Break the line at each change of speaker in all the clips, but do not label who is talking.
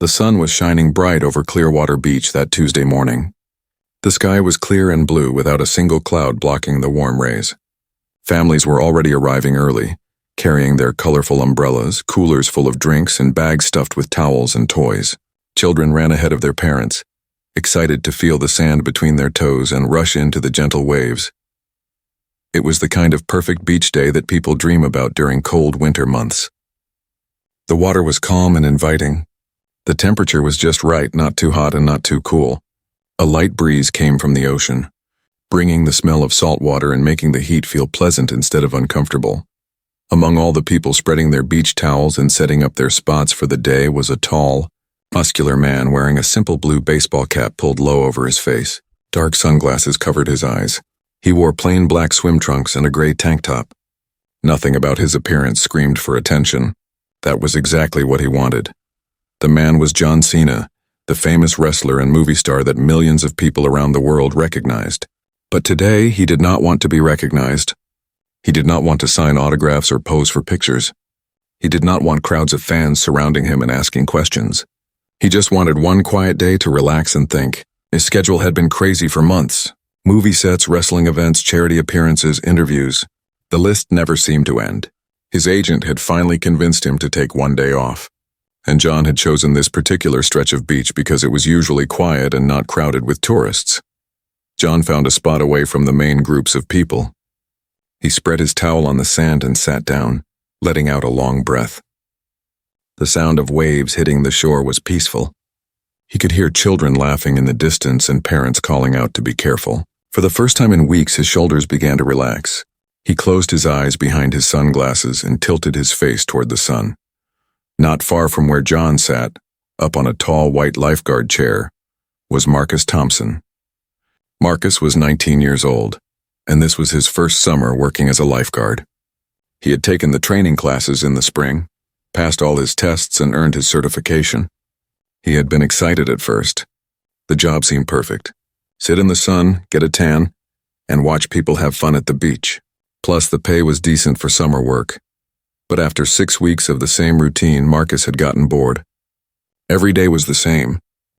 The sun was shining bright over Clearwater Beach that Tuesday morning. The sky was clear and blue without a single cloud blocking the warm rays. Families were already arriving early, carrying their colorful umbrellas, coolers full of drinks, and bags stuffed with towels and toys. Children ran ahead of their parents, excited to feel the sand between their toes and rush into the gentle waves. It was the kind of perfect beach day that people dream about during cold winter months. The water was calm and inviting. The temperature was just right, not too hot and not too cool. A light breeze came from the ocean, bringing the smell of salt water and making the heat feel pleasant instead of uncomfortable. Among all the people spreading their beach towels and setting up their spots for the day was a tall, muscular man wearing a simple blue baseball cap pulled low over his face. Dark sunglasses covered his eyes. He wore plain black swim trunks and a gray tank top. Nothing about his appearance screamed for attention. That was exactly what he wanted. The man was Cena, the famous wrestler and movie star that millions of people around the world recognized. But today, he did not want to be recognized. He did not want to sign autographs or pose for pictures. He did not want crowds of fans surrounding him and asking questions. He just wanted one quiet day to relax and think. His schedule had been crazy for months. Movie sets, wrestling events, charity appearances, interviews. The list never seemed to end. His agent had finally convinced him to take one day off. And John had chosen this particular stretch of beach because it was usually quiet and not crowded with tourists. John found a spot away from the main groups of people. He spread his towel on the sand and sat down, letting out a long breath. The sound of waves hitting the shore was peaceful. He could hear children laughing in the distance and parents calling out to be careful. For the first time in weeks, his shoulders began to relax. He closed his eyes behind his sunglasses and tilted his face toward the sun. Not far from where John sat, up on a tall white lifeguard chair, was Marcus Thompson. Marcus was 19 years old, and this was his first summer working as a lifeguard. He had taken the training classes in the spring, passed all his tests, and earned his certification. He had been excited at first. The job seemed perfect. Sit in the sun, get a tan, and watch people have fun at the beach. Plus, the pay was decent for summer work. But after 6 weeks of the same routine, Marcus had gotten bored. Every day was the same.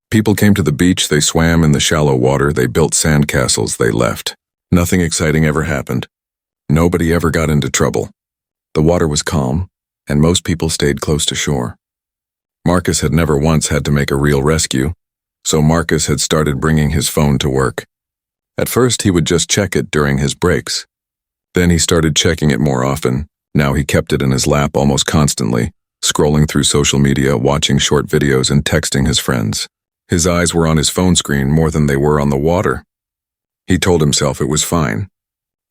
People came to the beach, they swam in the shallow water, they built sandcastles, they left. Nothing exciting ever happened. Nobody ever got into trouble. The water was calm, and most people stayed close to shore. Marcus had never once had to make a real rescue, so Marcus had started bringing his phone to work. At first, he would just check it during his breaks. Then he started checking it more often. Now he kept it in his lap almost constantly, scrolling through social media, watching short videos, and texting his friends. His eyes were on his phone screen more than they were on the water. He told himself it was fine.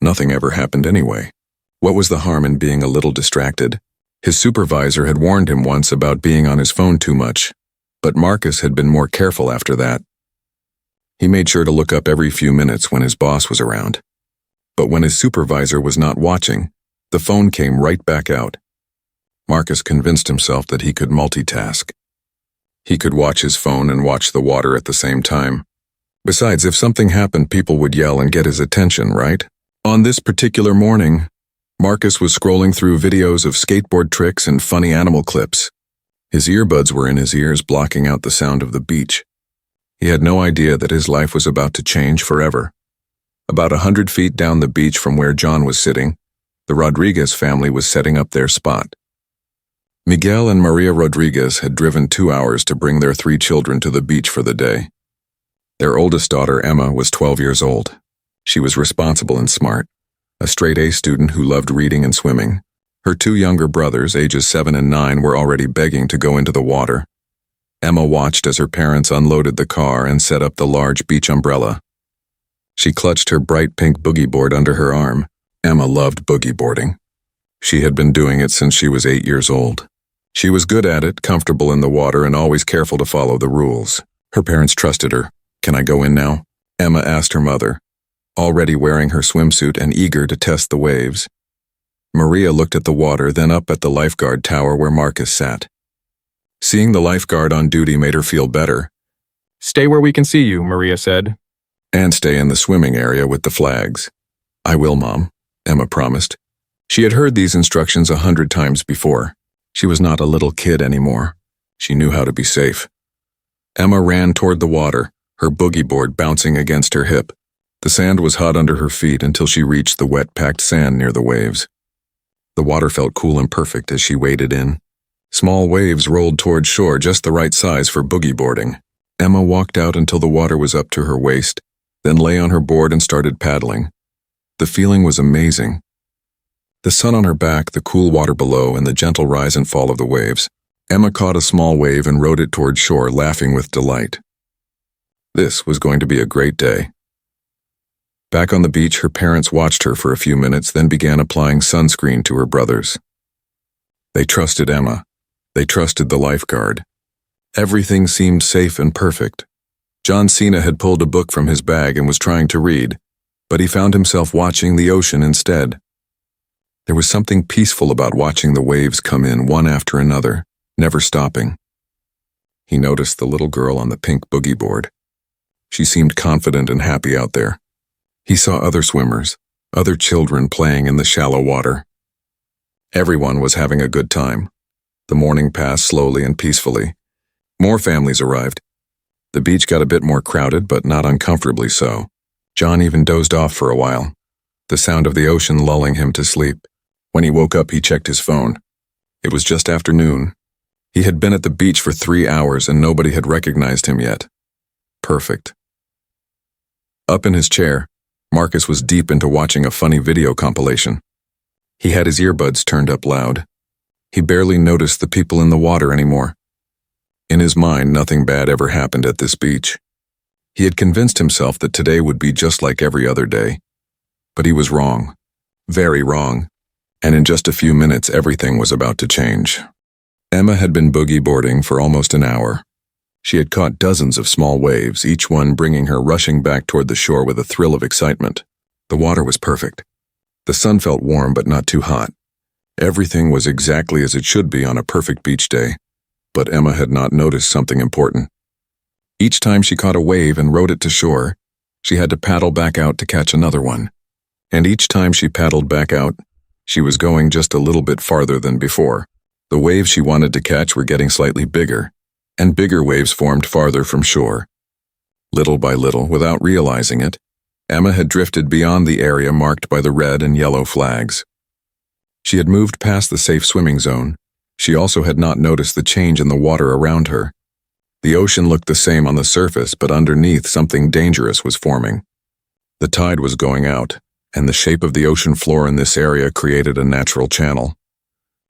Nothing ever happened anyway. What was the harm in being a little distracted? His supervisor had warned him once about being on his phone too much, but Marcus had been more careful after that. He made sure to look up every few minutes when his boss was around. But when his supervisor was not watching, the phone came right back out. Marcus convinced himself that he could multitask. He could watch his phone and watch the water at the same time. Besides, if something happened, people would yell and get his attention, right? On this particular morning, Marcus was scrolling through videos of skateboard tricks and funny animal clips. His earbuds were in his ears, blocking out the sound of the beach. He had no idea that his life was about to change forever. About 100 feet down the beach from where John was sitting, the Rodriguez family was setting up their spot. Miguel and Maria Rodriguez had driven 2 hours to bring their 3 children to the beach for the day. Their oldest daughter, Emma, was 12 years old. She was responsible and smart, a straight-A student who loved reading and swimming. Her 2 younger brothers, ages 7 and 9, were already begging to go into the water. Emma watched as her parents unloaded the car and set up the large beach umbrella. She clutched her bright pink boogie board under her arm. Emma loved boogie boarding. She had been doing it since she was 8 years old. She was good at it, comfortable in the water, and always careful to follow the rules. Her parents trusted her. "Can I go in now?" Emma asked her mother, already wearing her swimsuit and eager to test the waves. Maria looked at the water, then up at the lifeguard tower where Marcus sat. Seeing the lifeguard on duty made her feel better.
"Stay where we can see you," Maria said.
"And stay in the swimming area with the flags." "I will, Mom," Emma promised. She had heard these instructions 100 times before. She was not a little kid anymore. She knew how to be safe. Emma ran toward the water, her boogie board bouncing against her hip. The sand was hot under her feet until she reached the wet-packed sand near the waves. The water felt cool and perfect as she waded in. Small waves rolled toward shore, just the right size for boogie boarding. Emma walked out until the water was up to her waist, then lay on her board and started paddling. The feeling was amazing. The sun on her back, the cool water below, and the gentle rise and fall of the waves. Emma caught a small wave and rode it toward shore, laughing with delight. This was going to be a great day. Back on the beach, her parents watched her for a few minutes, then began applying sunscreen to her brothers. They trusted Emma. They trusted the lifeguard. Everything seemed safe and perfect. Cena had pulled a book from his bag and was trying to read, but he found himself watching the ocean instead. There was something peaceful about watching the waves come in one after another, never stopping. He noticed the little girl on the pink boogie board. She seemed confident and happy out there. He saw other swimmers, other children playing in the shallow water. Everyone was having a good time. The morning passed slowly and peacefully. More families arrived. The beach got a bit more crowded, but not uncomfortably so. John even dozed off for a while, the sound of the ocean lulling him to sleep. When he woke up, he checked his phone. It was just after noon. He had been at the beach for 3 hours and nobody had recognized him yet. Perfect. Up in his chair, Marcus was deep into watching a funny video compilation. He had his earbuds turned up loud. He barely noticed the people in the water anymore. In his mind, nothing bad ever happened at this beach. He had convinced himself that today would be just like every other day. But he was wrong. Very wrong. And in just a few minutes, everything was about to change. Emma had been boogie boarding for almost an hour. She had caught dozens of small waves, each one bringing her rushing back toward the shore with a thrill of excitement. The water was perfect. The sun felt warm but not too hot. Everything was exactly as it should be on a perfect beach day. But Emma had not noticed something important. Each time she caught a wave and rode it to shore, she had to paddle back out to catch another one. And each time she paddled back out, she was going just a little bit farther than before. The waves she wanted to catch were getting slightly bigger, and bigger waves formed farther from shore. Little by little, without realizing it, Emma had drifted beyond the area marked by the red and yellow flags. She had moved past the safe swimming zone. She also had not noticed the change in the water around her. The ocean looked the same on the surface, but underneath something dangerous was forming. The tide was going out, and the shape of the ocean floor in this area created a natural channel.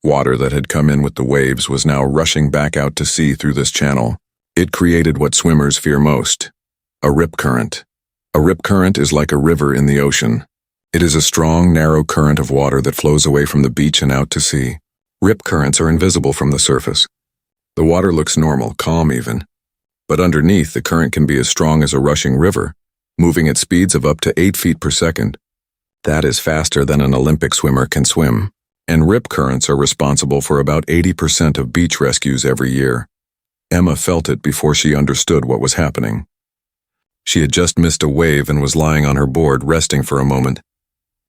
Water that had come in with the waves was now rushing back out to sea through this channel. It created what swimmers fear most, a rip current. A rip current is like a river in the ocean. It is a strong, narrow current of water that flows away from the beach and out to sea. Rip currents are invisible from the surface. The water looks normal, calm even. But underneath, the current can be as strong as a rushing river, moving at speeds of up to 8 feet per second. That is faster than an Olympic swimmer can swim. And rip currents are responsible for about 80% of beach rescues every year. Emma felt it before she understood what was happening. She had just missed a wave and was lying on her board, resting for a moment.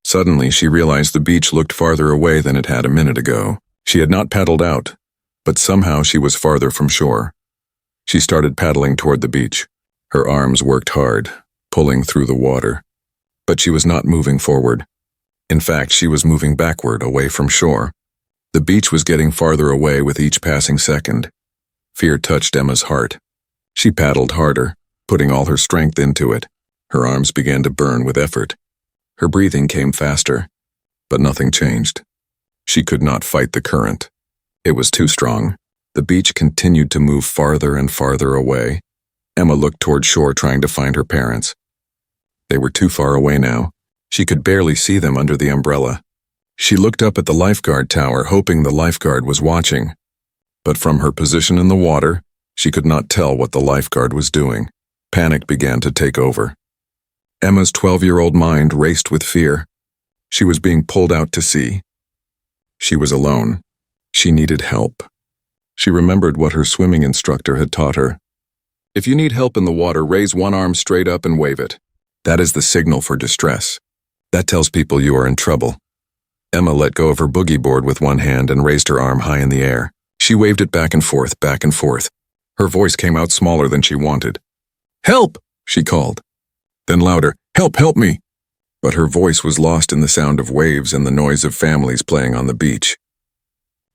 Suddenly, she realized the beach looked farther away than it had a minute ago. She had not paddled out, but somehow she was farther from shore. She started paddling toward the beach. Her arms worked hard, pulling through the water. But she was not moving forward. In fact, she was moving backward, away from shore. The beach was getting farther away with each passing second. Fear touched Emma's heart. She paddled harder, putting all her strength into it. Her arms began to burn with effort. Her breathing came faster, but nothing changed. She could not fight the current. It was too strong. The beach continued to move farther and farther away. Emma looked toward shore, trying to find her parents. They were too far away now. She could barely see them under the umbrella. She looked up at the lifeguard tower, hoping the lifeguard was watching. But from her position in the water, she could not tell what the lifeguard was doing. Panic began to take over. Emma's 12-year-old mind raced with fear. She was being pulled out to sea. She was alone. She needed help. She remembered what her swimming instructor had taught her. If you need help in the water, raise one arm straight up and wave it. That is the signal for distress. That tells people you are in trouble. Emma let go of her boogie board with one hand and raised her arm high in the air. She waved it back and forth, back and forth. Her voice came out smaller than she wanted. "Help!" she called. Then louder, "Help, help me!" But her voice was lost in the sound of waves and the noise of families playing on the beach.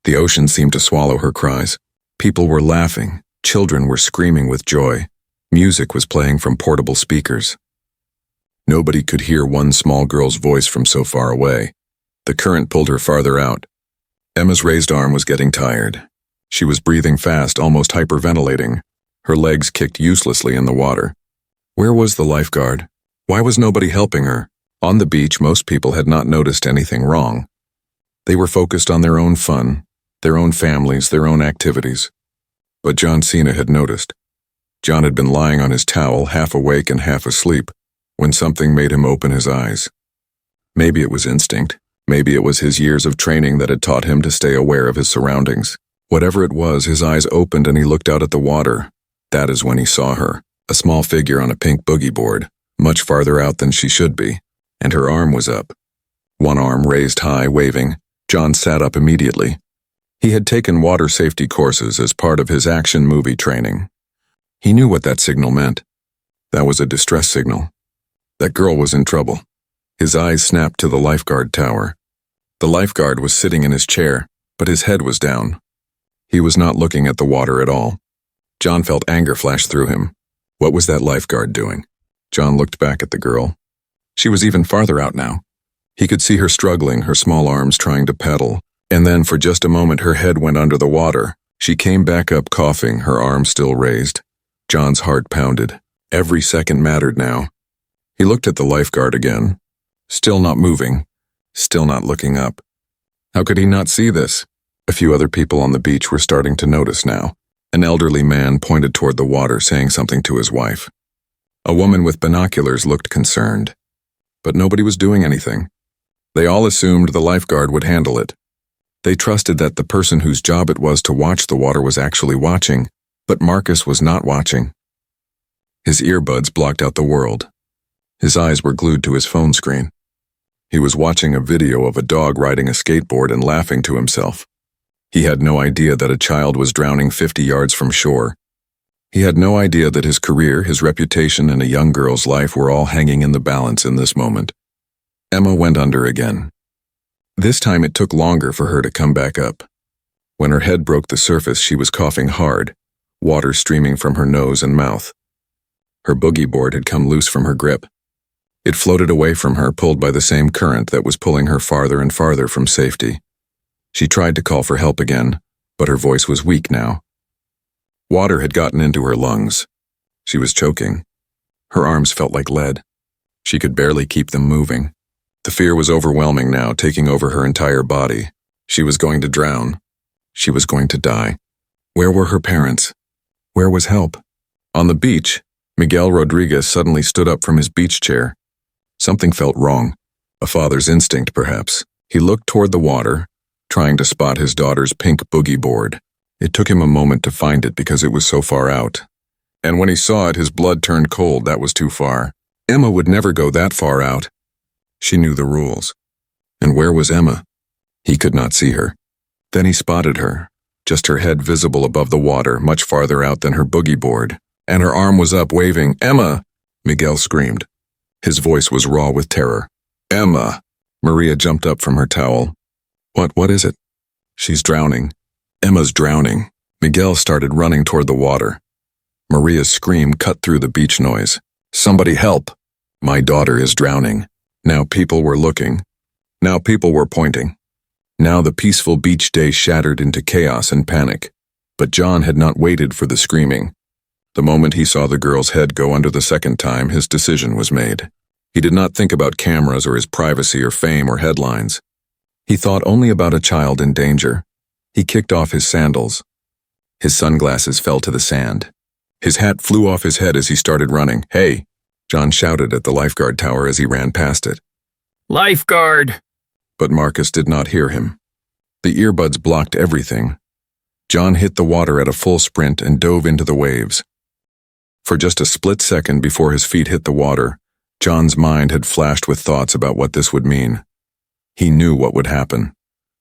The ocean seemed to swallow her cries. People were laughing, children were screaming with joy. Music was playing from portable speakers. Nobody could hear one small girl's voice from so far away. The current pulled her farther out. Emma's raised arm was getting tired. She was breathing fast, almost hyperventilating. Her legs kicked uselessly in the water. Where was the lifeguard? Why was nobody helping her? On the beach, most people had not noticed anything wrong. They were focused on their own fun, their own families, their own activities. But Cena had noticed. John had been lying on his towel, half awake and half asleep, when something made him open his eyes. Maybe it was instinct. Maybe it was his years of training that had taught him to stay aware of his surroundings. Whatever it was, his eyes opened and he looked out at the water. That is when he saw her, a small figure on a pink boogie board, much farther out than she should be, and her arm was up. One arm raised high, waving. John sat up immediately. He had taken water safety courses as part of his action movie training. He knew what that signal meant. That was a distress signal. That girl was in trouble. His eyes snapped to the lifeguard tower. The lifeguard was sitting in his chair, but his head was down. He was not looking at the water at all. John felt anger flash through him. What was that lifeguard doing? John looked back at the girl. She was even farther out now. He could see her struggling, her small arms trying to paddle, and then for just a moment her head went under the water. She came back up coughing, her arms still raised. John's heart pounded. Every second mattered now. He looked at the lifeguard again. Still not moving. Still not looking up. How could he not see this? A few other people on the beach were starting to notice now. An elderly man pointed toward the water, saying something to his wife. A woman with binoculars looked concerned. But nobody was doing anything. They all assumed the lifeguard would handle it. They trusted that the person whose job it was to watch the water was actually watching, but Marcus was not watching. His earbuds blocked out the world. His eyes were glued to his phone screen. He was watching a video of a dog riding a skateboard and laughing to himself. He had no idea that a child was drowning 50 yards from shore. He had no idea that his career, his reputation, and a young girl's life were all hanging in the balance in this moment. Emma went under again. This time it took longer for her to come back up. When her head broke the surface, she was coughing hard, water streaming from her nose and mouth. Her boogie board had come loose from her grip. It floated away from her, pulled by the same current that was pulling her farther and farther from safety. She tried to call for help again, but her voice was weak now. Water had gotten into her lungs. She was choking. Her arms felt like lead. She could barely keep them moving. The fear was overwhelming now, taking over her entire body. She was going to drown. She was going to die. Where were her parents? Where was help? On the beach, Miguel Rodriguez suddenly stood up from his beach chair. Something felt wrong. A father's instinct, perhaps. He looked toward the water, trying to spot his daughter's pink boogie board. It took him a moment to find it because it was so far out. And when he saw it, his blood turned cold. That was too far. Emma would never go that far out. She knew the rules. And where was Emma? He could not see her. Then he spotted her, just her head visible above the water, much farther out than her boogie board. And her arm was up, waving. "Emma!" Miguel screamed. His voice was raw with terror. "Emma!" Maria jumped up from her towel. What is it?" "She's drowning. Emma's drowning." Miguel started running toward the water. Maria's scream cut through the beach noise. "Somebody help! My daughter is drowning." Now people were looking. Now people were pointing. Now the peaceful beach day shattered into chaos and panic. But John had not waited for the screaming. The moment he saw the girl's head go under the second time, his decision was made. He did not think about cameras or his privacy or fame or headlines. He thought only about a child in danger. He kicked off his sandals. His sunglasses fell to the sand. His hat flew off his head as he started running. "Hey!" John shouted at the lifeguard tower as he ran past it.
Lifeguard!
But Marcus did not hear him. The earbuds blocked everything. John hit the water at a full sprint and dove into the waves. For just a split second before his feet hit the water, John's mind had flashed with thoughts about what this would mean. He knew what would happen.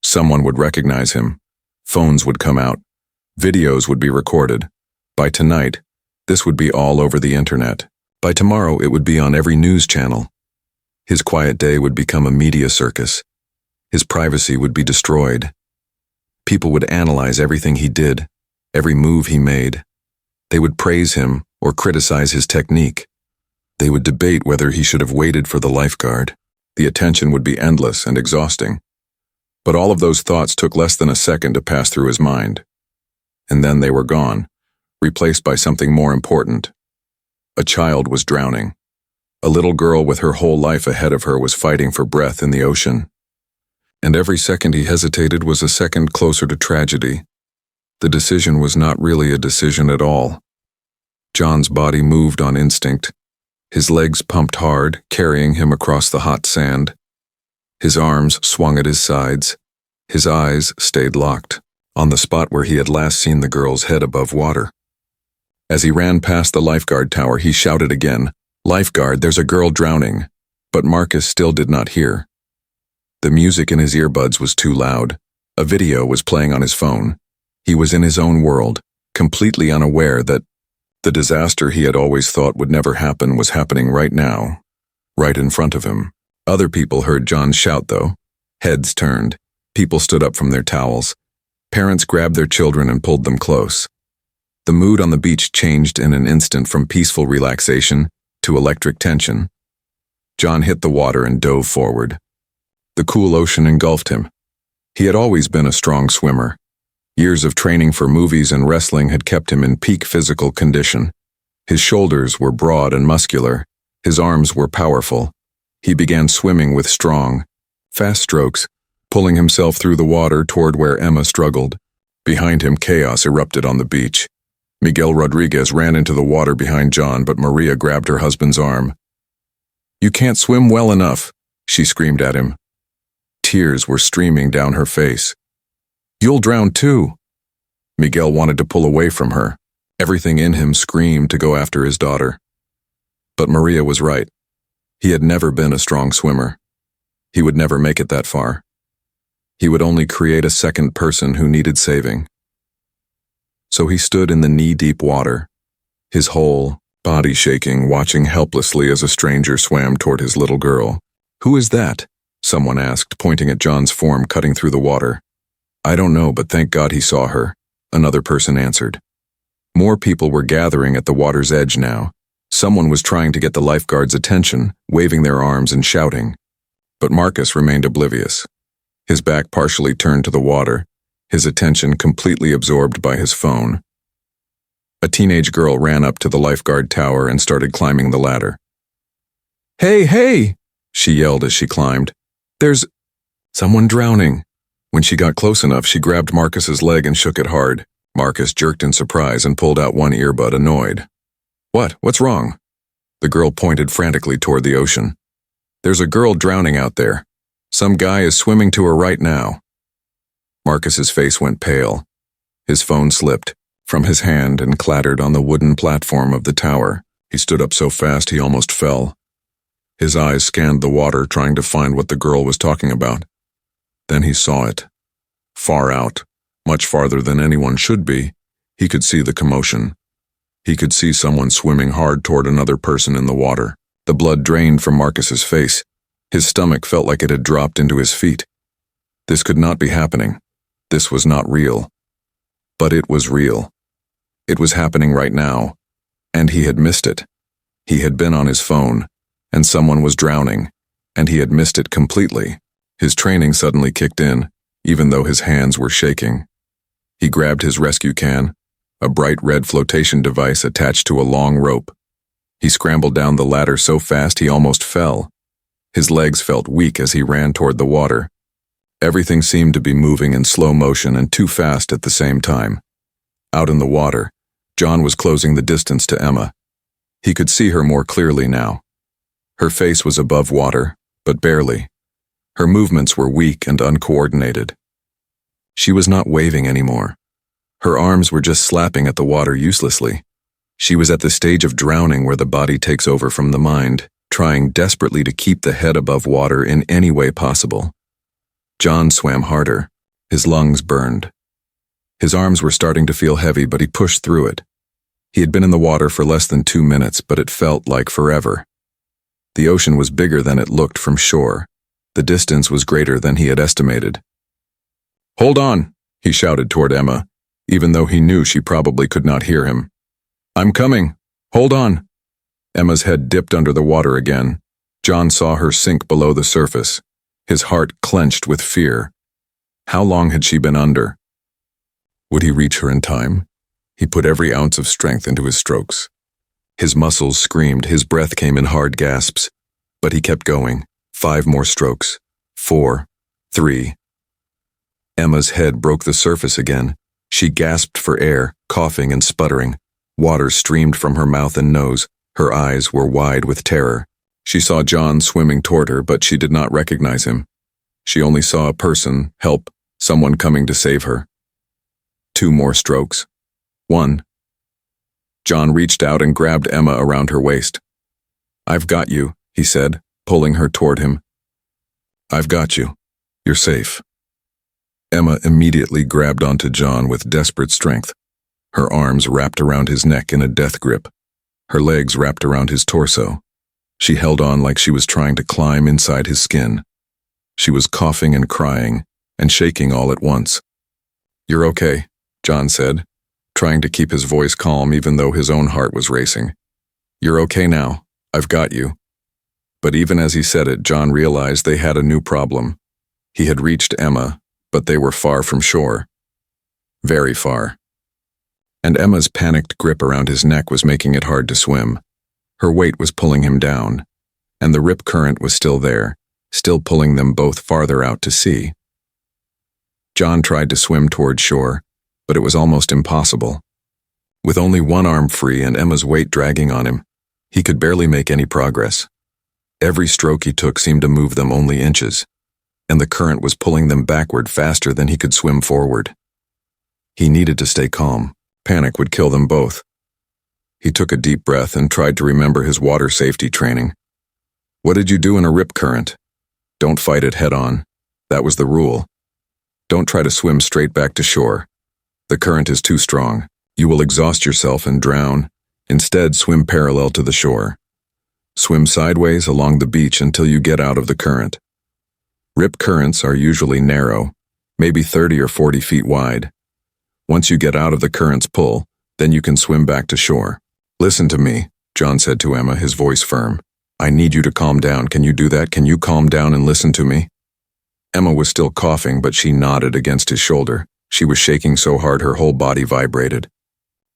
Someone would recognize him. Phones would come out. Videos would be recorded. By tonight, this would be all over the internet. By tomorrow, it would be on every news channel. His quiet day would become a media circus. His privacy would be destroyed. People would analyze everything he did, every move he made. They would praise him or criticize his technique. They would debate whether he should have waited for the lifeguard. The attention would be endless and exhausting. But all of those thoughts took less than a second to pass through his mind. And then they were gone, replaced by something more important. A child was drowning. A little girl with her whole life ahead of her was fighting for breath in the ocean. And every second he hesitated was a second closer to tragedy. The decision was not really a decision at all. John's body moved on instinct. His legs pumped hard, carrying him across the hot sand. His arms swung at his sides. His eyes stayed locked, on the spot where he had last seen the girl's head above water. As he ran past the lifeguard tower, he shouted again, "Lifeguard, there's a girl drowning." But Marcus still did not hear. The music in his earbuds was too loud. A video was playing on his phone. He was in his own world, completely unaware that the disaster he had always thought would never happen was happening right now, right in front of him. Other people heard John shout, though. Heads turned. People stood up from their towels. Parents grabbed their children and pulled them close. The mood on the beach changed in an instant from peaceful relaxation to electric tension. John hit the water and dove forward. The cool ocean engulfed him. He had always been a strong swimmer. Years of training for movies and wrestling had kept him in peak physical condition. His shoulders were broad and muscular. His arms were powerful. He began swimming with strong, fast strokes, pulling himself through the water toward where Emma struggled. Behind him, chaos erupted on the beach. Miguel Rodriguez ran into the water behind John, but Maria grabbed her husband's arm. "You can't swim well enough," she screamed at him. Tears were streaming down her face. "You'll drown too." Miguel wanted to pull away from her. Everything in him screamed to go after his daughter. But Maria was right. He had never been a strong swimmer. He would never make it that far. He would only create a second person who needed saving. So he stood in the knee-deep water, his whole body shaking, watching helplessly as a stranger swam toward his little girl. "Who is that?" someone asked, pointing at John's form cutting through the water. "I don't know, but thank God he saw her," another person answered. More people were gathering at the water's edge now. Someone was trying to get the lifeguard's attention, waving their arms and shouting. But Marcus remained oblivious. His back partially turned to the water, his attention completely absorbed by his phone. A teenage girl ran up to the lifeguard tower and started climbing the ladder. "Hey, hey!" she yelled as she climbed. "There's someone drowning." When she got close enough, she grabbed Marcus's leg and shook it hard. Marcus jerked in surprise and pulled out one earbud, annoyed. What's wrong?" The girl pointed frantically toward the ocean. "There's a girl drowning out there. Some guy is swimming to her right now." Marcus's face went pale. His phone slipped from his hand and clattered on the wooden platform of the tower. He stood up so fast he almost fell. His eyes scanned the water, trying to find what the girl was talking about. Then he saw it. Far out, much farther than anyone should be, he could see the commotion. He could see someone swimming hard toward another person in the water. The blood drained from Marcus's face. His stomach felt like it had dropped into his feet. This could not be happening. This was not real. But it was real. It was happening right now, and he had missed it. He had been on his phone, and someone was drowning, and he had missed it completely. His training suddenly kicked in, even though his hands were shaking. He grabbed his rescue can, a bright red flotation device attached to a long rope. He scrambled down the ladder so fast he almost fell. His legs felt weak as he ran toward the water. Everything seemed to be moving in slow motion and too fast at the same time. Out in the water, John was closing the distance to Emma. He could see her more clearly now. Her face was above water, but barely. Her movements were weak and uncoordinated. She was not waving anymore. Her arms were just slapping at the water uselessly. She was at the stage of drowning where the body takes over from the mind, trying desperately to keep the head above water in any way possible. John swam harder. His lungs burned. His arms were starting to feel heavy, but he pushed through it. He had been in the water for less than 2 minutes, but it felt like forever. The ocean was bigger than it looked from shore. The distance was greater than he had estimated. "Hold on," he shouted toward Emma, even though he knew she probably could not hear him. "I'm coming. Hold on." Emma's head dipped under the water again. John saw her sink below the surface. His heart clenched with fear. How long had she been under? Would he reach her in time? He put every ounce of strength into his strokes. His muscles screamed, his breath came in hard gasps. But he kept going. 5 more strokes. 4. 3. Emma's head broke the surface again. She gasped for air, coughing and sputtering. Water streamed from her mouth and nose. Her eyes were wide with terror. She saw John swimming toward her, but she did not recognize him. She only saw a person, help, someone coming to save her. 2 more strokes. 1. John reached out and grabbed Emma around her waist. "I've got you," he said, pulling her toward him. "I've got you. You're safe." Emma immediately grabbed onto John with desperate strength. Her arms wrapped around his neck in a death grip. Her legs wrapped around his torso. She held on like she was trying to climb inside his skin. She was coughing and crying, and shaking all at once. "You're okay," John said, trying to keep his voice calm even though his own heart was racing. "You're okay now. I've got you." But even as he said it, John realized they had a new problem. He had reached Emma, but they were far from shore. Very far. And Emma's panicked grip around his neck was making it hard to swim. Her weight was pulling him down, and the rip current was still there, still pulling them both farther out to sea. John tried to swim toward shore, but it was almost impossible. With only one arm free and Emma's weight dragging on him, he could barely make any progress. Every stroke he took seemed to move them only inches, and the current was pulling them backward faster than he could swim forward. He needed to stay calm. Panic would kill them both. He took a deep breath and tried to remember his water safety training. What did you do in a rip current? Don't fight it head on. That was the rule. Don't try to swim straight back to shore. The current is too strong. You will exhaust yourself and drown. Instead, swim parallel to the shore. Swim sideways along the beach until you get out of the current. Rip currents are usually narrow, maybe 30 or 40 feet wide. Once you get out of the current's pull, then you can swim back to shore. Listen to me, John said to Emma, his voice firm. I need you to calm down. Can you do that? Can you calm down and listen to me? Emma was still coughing, but she nodded against his shoulder. She was shaking so hard her whole body vibrated.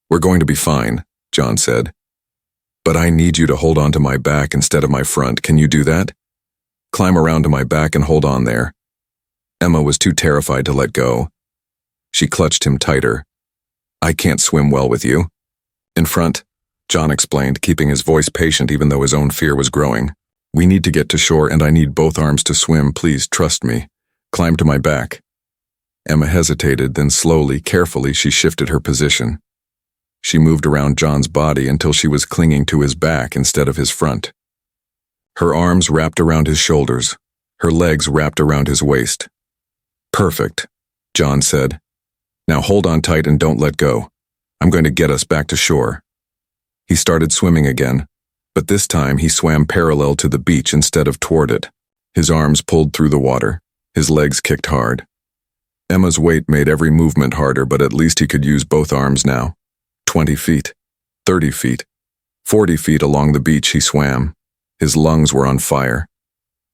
We're going to be fine, John said. But I need you to hold on to my back instead of my front. Can you do that? Climb around to my back and hold on there. Emma was too terrified to let go. She clutched him tighter. I can't swim well with you. In front, John explained, keeping his voice patient even though his own fear was growing. We need to get to shore and I need both arms to swim. Please trust me. Climb to my back. Emma hesitated, then slowly, carefully, she shifted her position. She moved around John's body until she was clinging to his back instead of his front. Her arms wrapped around his shoulders, her legs wrapped around his waist. Perfect, John said. Now hold on tight and don't let go. I'm going to get us back to shore. He started swimming again, but this time he swam parallel to the beach instead of toward it. His arms pulled through the water, his legs kicked hard. Emma's weight made every movement harder, but at least he could use both arms now. 20 feet, 30 feet, 40 feet along the beach he swam. His lungs were on fire.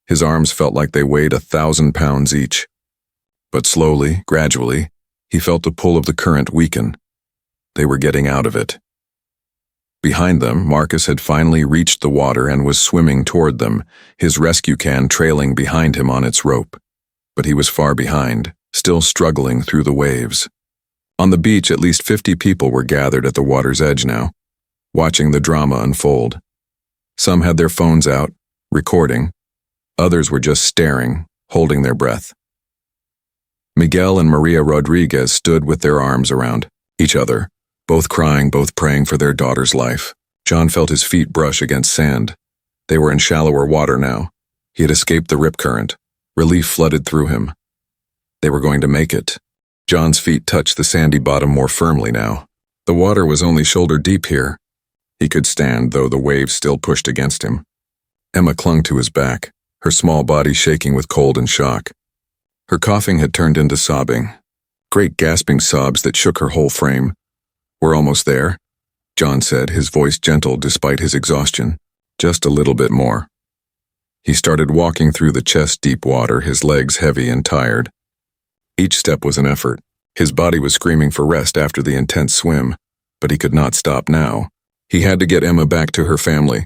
His arms felt like they weighed 1,000 pounds each. But slowly, gradually, he felt the pull of the current weaken. They were getting out of it. Behind them, Marcus had finally reached the water and was swimming toward them, his rescue can trailing behind him on its rope. But he was far behind, still struggling through the waves. On the beach, at least 50 people were gathered at the water's edge now, watching the drama unfold. Some had their phones out, recording. Others were just staring, holding their breath. Miguel and Maria Rodriguez stood with their arms around each other, both crying, both praying for their daughter's life. John felt his feet brush against sand. They were in shallower water now. He had escaped the rip current. Relief flooded through him. They were going to make it. John's feet touched the sandy bottom more firmly now. The water was only shoulder deep here. He could stand, though the waves still pushed against him. Emma clung to his back, her small body shaking with cold and shock. Her coughing had turned into sobbing, great gasping sobs that shook her whole frame. "We're almost there," John said, his voice gentle despite his exhaustion. "Just a little bit more." He started walking through the chest-deep water, his legs heavy and tired. Each step was an effort. His body was screaming for rest after the intense swim, but he could not stop now. He had to get Emma back to her family.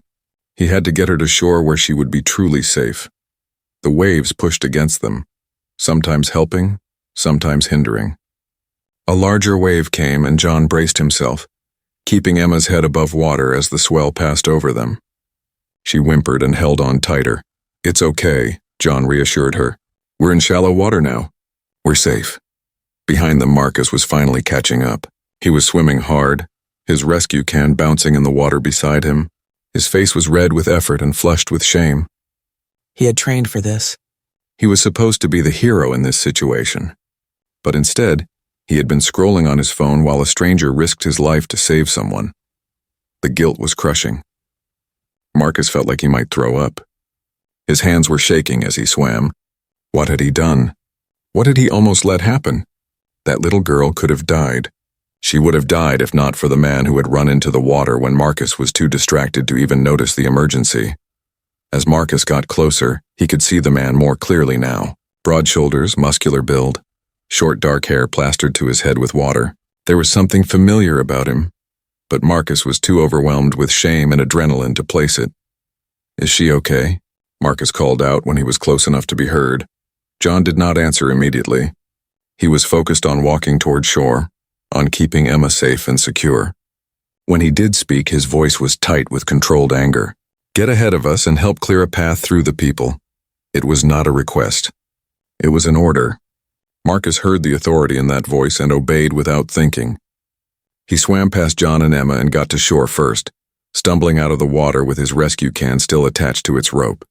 He had to get her to shore where she would be truly safe. The waves pushed against them, sometimes helping, sometimes hindering. A larger wave came and John braced himself, keeping Emma's head above water as the swell passed over them. She whimpered and held on tighter. "It's okay," John reassured her. "We're in shallow water now. We're safe." Behind them, Marcus was finally catching up. He was swimming hard, his rescue can bouncing in the water beside him. His face was red with effort and flushed with shame.
He had trained for this.
He was supposed to be the hero in this situation. But instead, he had been scrolling on his phone while a stranger risked his life to save someone. The guilt was crushing. Marcus felt like he might throw up. His hands were shaking as he swam. What had he done? What had he almost let happen? That little girl could have died. She would have died if not for the man who had run into the water when Marcus was too distracted to even notice the emergency. As Marcus got closer, he could see the man more clearly now. Broad shoulders, muscular build, short dark hair plastered to his head with water. There was something familiar about him, but Marcus was too overwhelmed with shame and adrenaline to place it. "Is she okay?" Marcus called out when he was close enough to be heard. John did not answer immediately. He was focused on walking toward shore, on keeping Emma safe and secure. When he did speak, his voice was tight with controlled anger. "Get ahead of us and help clear a path through the people." It was not a request. It was an order. Marcus heard the authority in that voice and obeyed without thinking. He swam past John and Emma and got to shore first, stumbling out of the water with his rescue can still attached to its rope.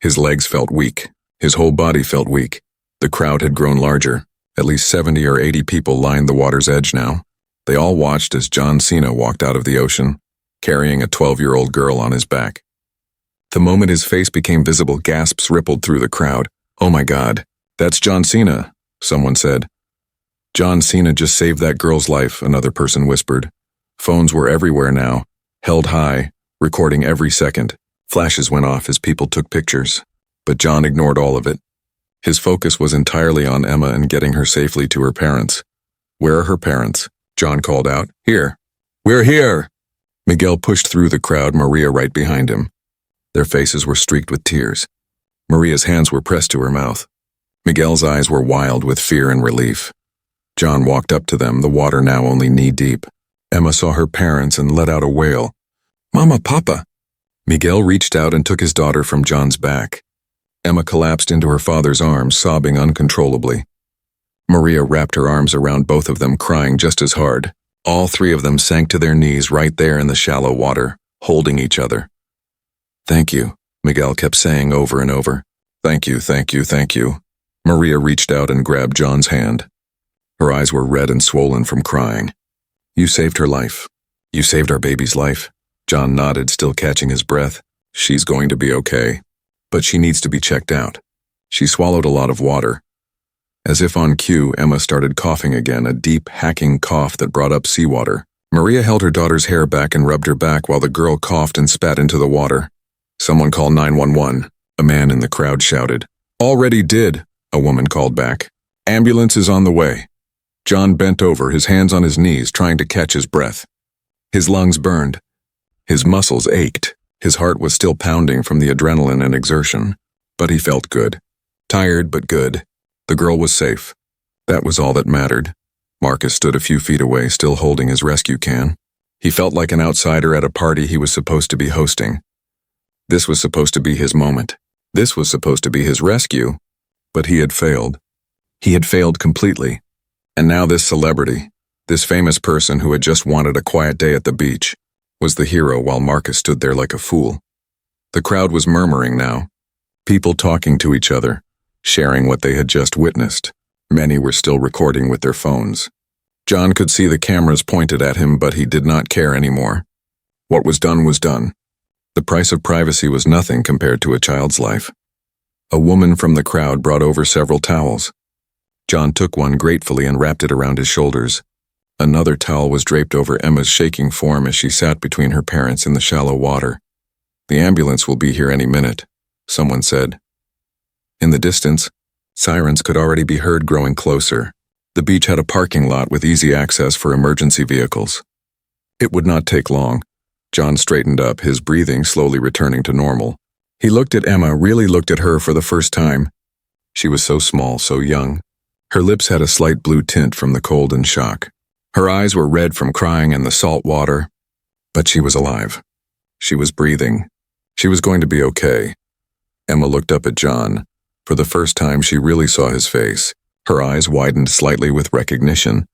His legs felt weak. His whole body felt weak. The crowd had grown larger. At least 70 or 80 people lined the water's edge now. They all watched as Cena walked out of the ocean, carrying a 12-year-old girl on his back. The moment his face became visible, gasps rippled through the crowd. "Oh my God, that's Cena," someone said. "Cena just saved that girl's life," another person whispered. Phones were everywhere now, held high, recording every second. Flashes went off as people took pictures. But John ignored all of it. His focus was entirely on Emma and getting her safely to her parents. "Where are her parents?" John called out. "Here. We're here." Miguel pushed through the crowd, Maria right behind him. Their faces were streaked with tears. Maria's hands were pressed to her mouth. Miguel's eyes were wild with fear and relief. John walked up to them, the water now only knee-deep. Emma saw her parents and let out a wail. "Mama, Papa." Miguel reached out and took his daughter from John's back. Emma collapsed into her father's arms, sobbing uncontrollably. Maria wrapped her arms around both of them, crying just as hard. All three of them sank to their knees right there in the shallow water, holding each other. "Thank you," Miguel kept saying over and over. "Thank you, thank you, thank you." Maria reached out and grabbed John's hand. Her eyes were red and swollen from crying. "You saved her life. You saved our baby's life." John nodded, still catching his breath. "She's going to be okay. But she needs to be checked out." She swallowed a lot of water. As if on cue, Emma started coughing again, a deep, hacking cough that brought up seawater. Maria held her daughter's hair back and rubbed her back while the girl coughed and spat into the water. "Someone call 911, a man in the crowd shouted. "Already did," a woman called back. "Ambulance is on the way." John bent over, his hands on his knees, trying to catch his breath. His lungs burned. His muscles ached. His heart was still pounding from the adrenaline and exertion, but he felt good. Tired, but good. The girl was safe. That was all that mattered. Marcus stood a few feet away, still holding his rescue can. He felt like an outsider at a party he was supposed to be hosting. This was supposed to be his moment. This was supposed to be his rescue, but he had failed. He had failed completely. And now this celebrity, this famous person who had just wanted a quiet day at the beach, was the hero while Marcus stood there like a fool. The crowd was murmuring now, people talking to each other, sharing what they had just witnessed. Many were still recording with their phones. John could see the cameras pointed at him, but he did not care anymore. What was done was done. The price of privacy was nothing compared to a child's life. A woman from the crowd brought over several towels. John took one gratefully and wrapped it around his shoulders. Another towel was draped over Emma's shaking form as she sat between her parents in the shallow water. "The ambulance will be here any minute," someone said. In the distance, sirens could already be heard growing closer. The beach had a parking lot with easy access for emergency vehicles. It would not take long. John straightened up, his breathing slowly returning to normal. He looked at Emma, really looked at her for the first time. She was so small, so young. Her lips had a slight blue tint from the cold and shock. Her eyes were red from crying and the salt water. But she was alive. She was breathing. She was going to be okay. Emma looked up at John. For the first time, she really saw his face. Her eyes widened slightly with recognition,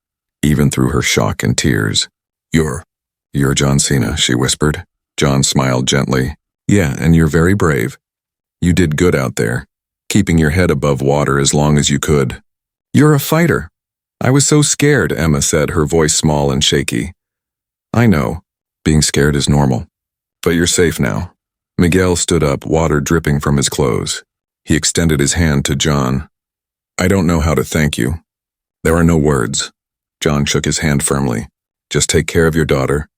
even through her shock and tears. You're John Cena," she whispered. John smiled gently. "Yeah, and you're very brave. You did good out there, keeping your head above water as long as you could." "You're a fighter." "I was so scared," Emma said, her voice small and shaky. "I know. Being scared is normal. But you're safe now." Miguel stood up, water dripping from his clothes. He extended his hand to John. "I don't know how to thank you. There are no words." John shook his hand firmly. "Just take care of your daughter.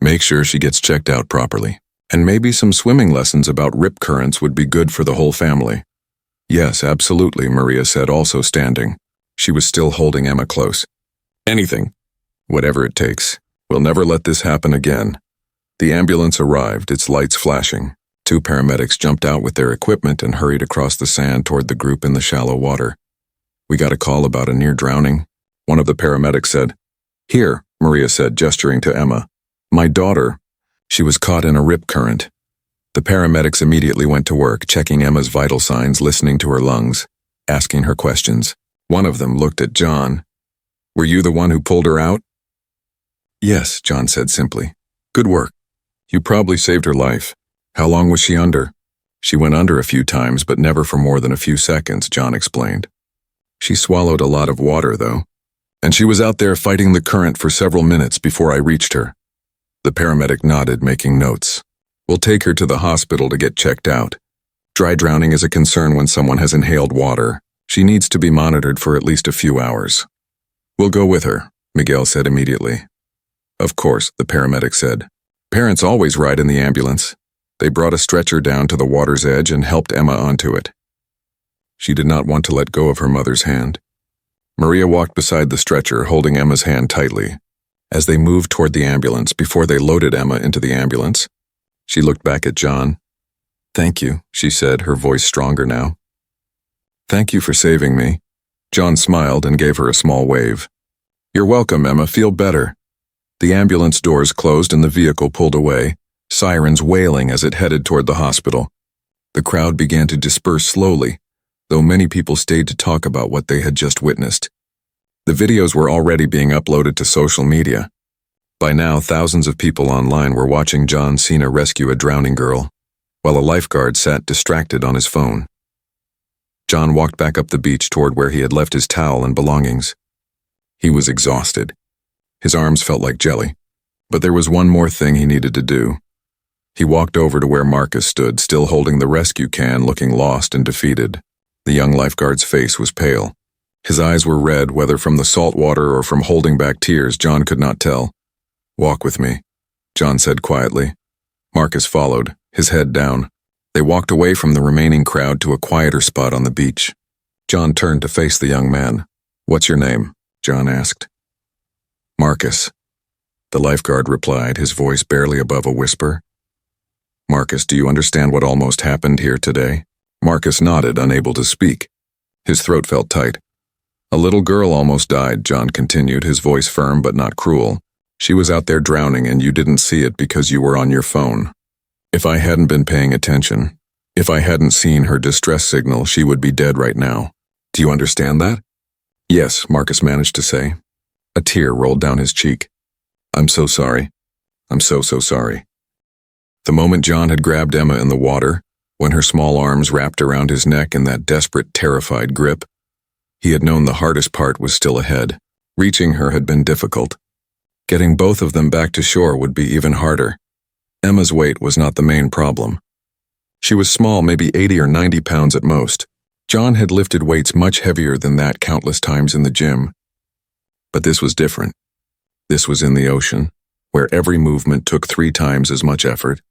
Make sure she gets checked out properly. And maybe some swimming lessons about rip currents would be good for the whole family." "Yes, absolutely," Maria said, also standing. She was still holding Emma close. "Anything. Whatever it takes. We'll never let this happen again." The ambulance arrived, its lights flashing. 2 paramedics jumped out with their equipment and hurried across the sand toward the group in the shallow water. "We got a call about a near drowning," one of the paramedics said. "Here," Maria said, gesturing to Emma. "My daughter. She was caught in a rip current." The paramedics immediately went to work, checking Emma's vital signs, listening to her lungs, asking her questions. One of them looked at John. "Were you the one who pulled her out?" "Yes," John said simply. "Good work. You probably saved her life. How long was she under?" "She went under a few times, but never for more than a few seconds," John explained. "She swallowed a lot of water, though. And she was out there fighting the current for several minutes before I reached her." The paramedic nodded, making notes. "We'll take her to the hospital to get checked out. Dry drowning is a concern when someone has inhaled water. She needs to be monitored for at least a few hours." "We'll go with her," Miguel said immediately. "Of course," the paramedic said. "Parents always ride in the ambulance." They brought a stretcher down to the water's edge and helped Emma onto it. She did not want to let go of her mother's hand. Maria walked beside the stretcher, holding Emma's hand tightly. As they moved toward the ambulance, before they loaded Emma into the ambulance, she looked back at John. "Thank you," she said, her voice stronger now. "Thank you for saving me." John smiled and gave her a small wave. "You're welcome, Emma. Feel better." The ambulance doors closed and the vehicle pulled away, sirens wailing as it headed toward the hospital. The crowd began to disperse slowly, though many people stayed to talk about what they had just witnessed. The videos were already being uploaded to social media. By now, thousands of people online were watching John Cena rescue a drowning girl, while a lifeguard sat distracted on his phone. John walked back up the beach toward where he had left his towel and belongings. He was exhausted. His arms felt like jelly, but there was one more thing he needed to do. He walked over to where Marcus stood, still holding the rescue can, looking lost and defeated. The young lifeguard's face was pale. His eyes were red, whether from the salt water or from holding back tears, John could not tell. "Walk with me," John said quietly. Marcus followed, his head down. They walked away from the remaining crowd to a quieter spot on the beach. John turned to face the young man. "What's your name?" John asked. "Marcus," the lifeguard replied, his voice barely above a whisper. "Marcus, do you understand what almost happened here today?" Marcus nodded, unable to speak. His throat felt tight. "A little girl almost died," John continued, his voice firm but not cruel. "She was out there drowning and you didn't see it because you were on your phone. If I hadn't been paying attention, if I hadn't seen her distress signal, she would be dead right now. Do you understand that?" "Yes," Marcus managed to say. A tear rolled down his cheek. "I'm so sorry. I'm so sorry." The moment John had grabbed Emma in the water, when her small arms wrapped around his neck in that desperate, terrified grip, he had known the hardest part was still ahead. Reaching her had been difficult. Getting both of them back to shore would be even harder. Emma's weight was not the main problem. She was small, maybe 80 or 90 pounds at most. John had lifted weights much heavier than that countless times in the gym. But this was different. This was in the ocean, where every movement took 3 times as much effort,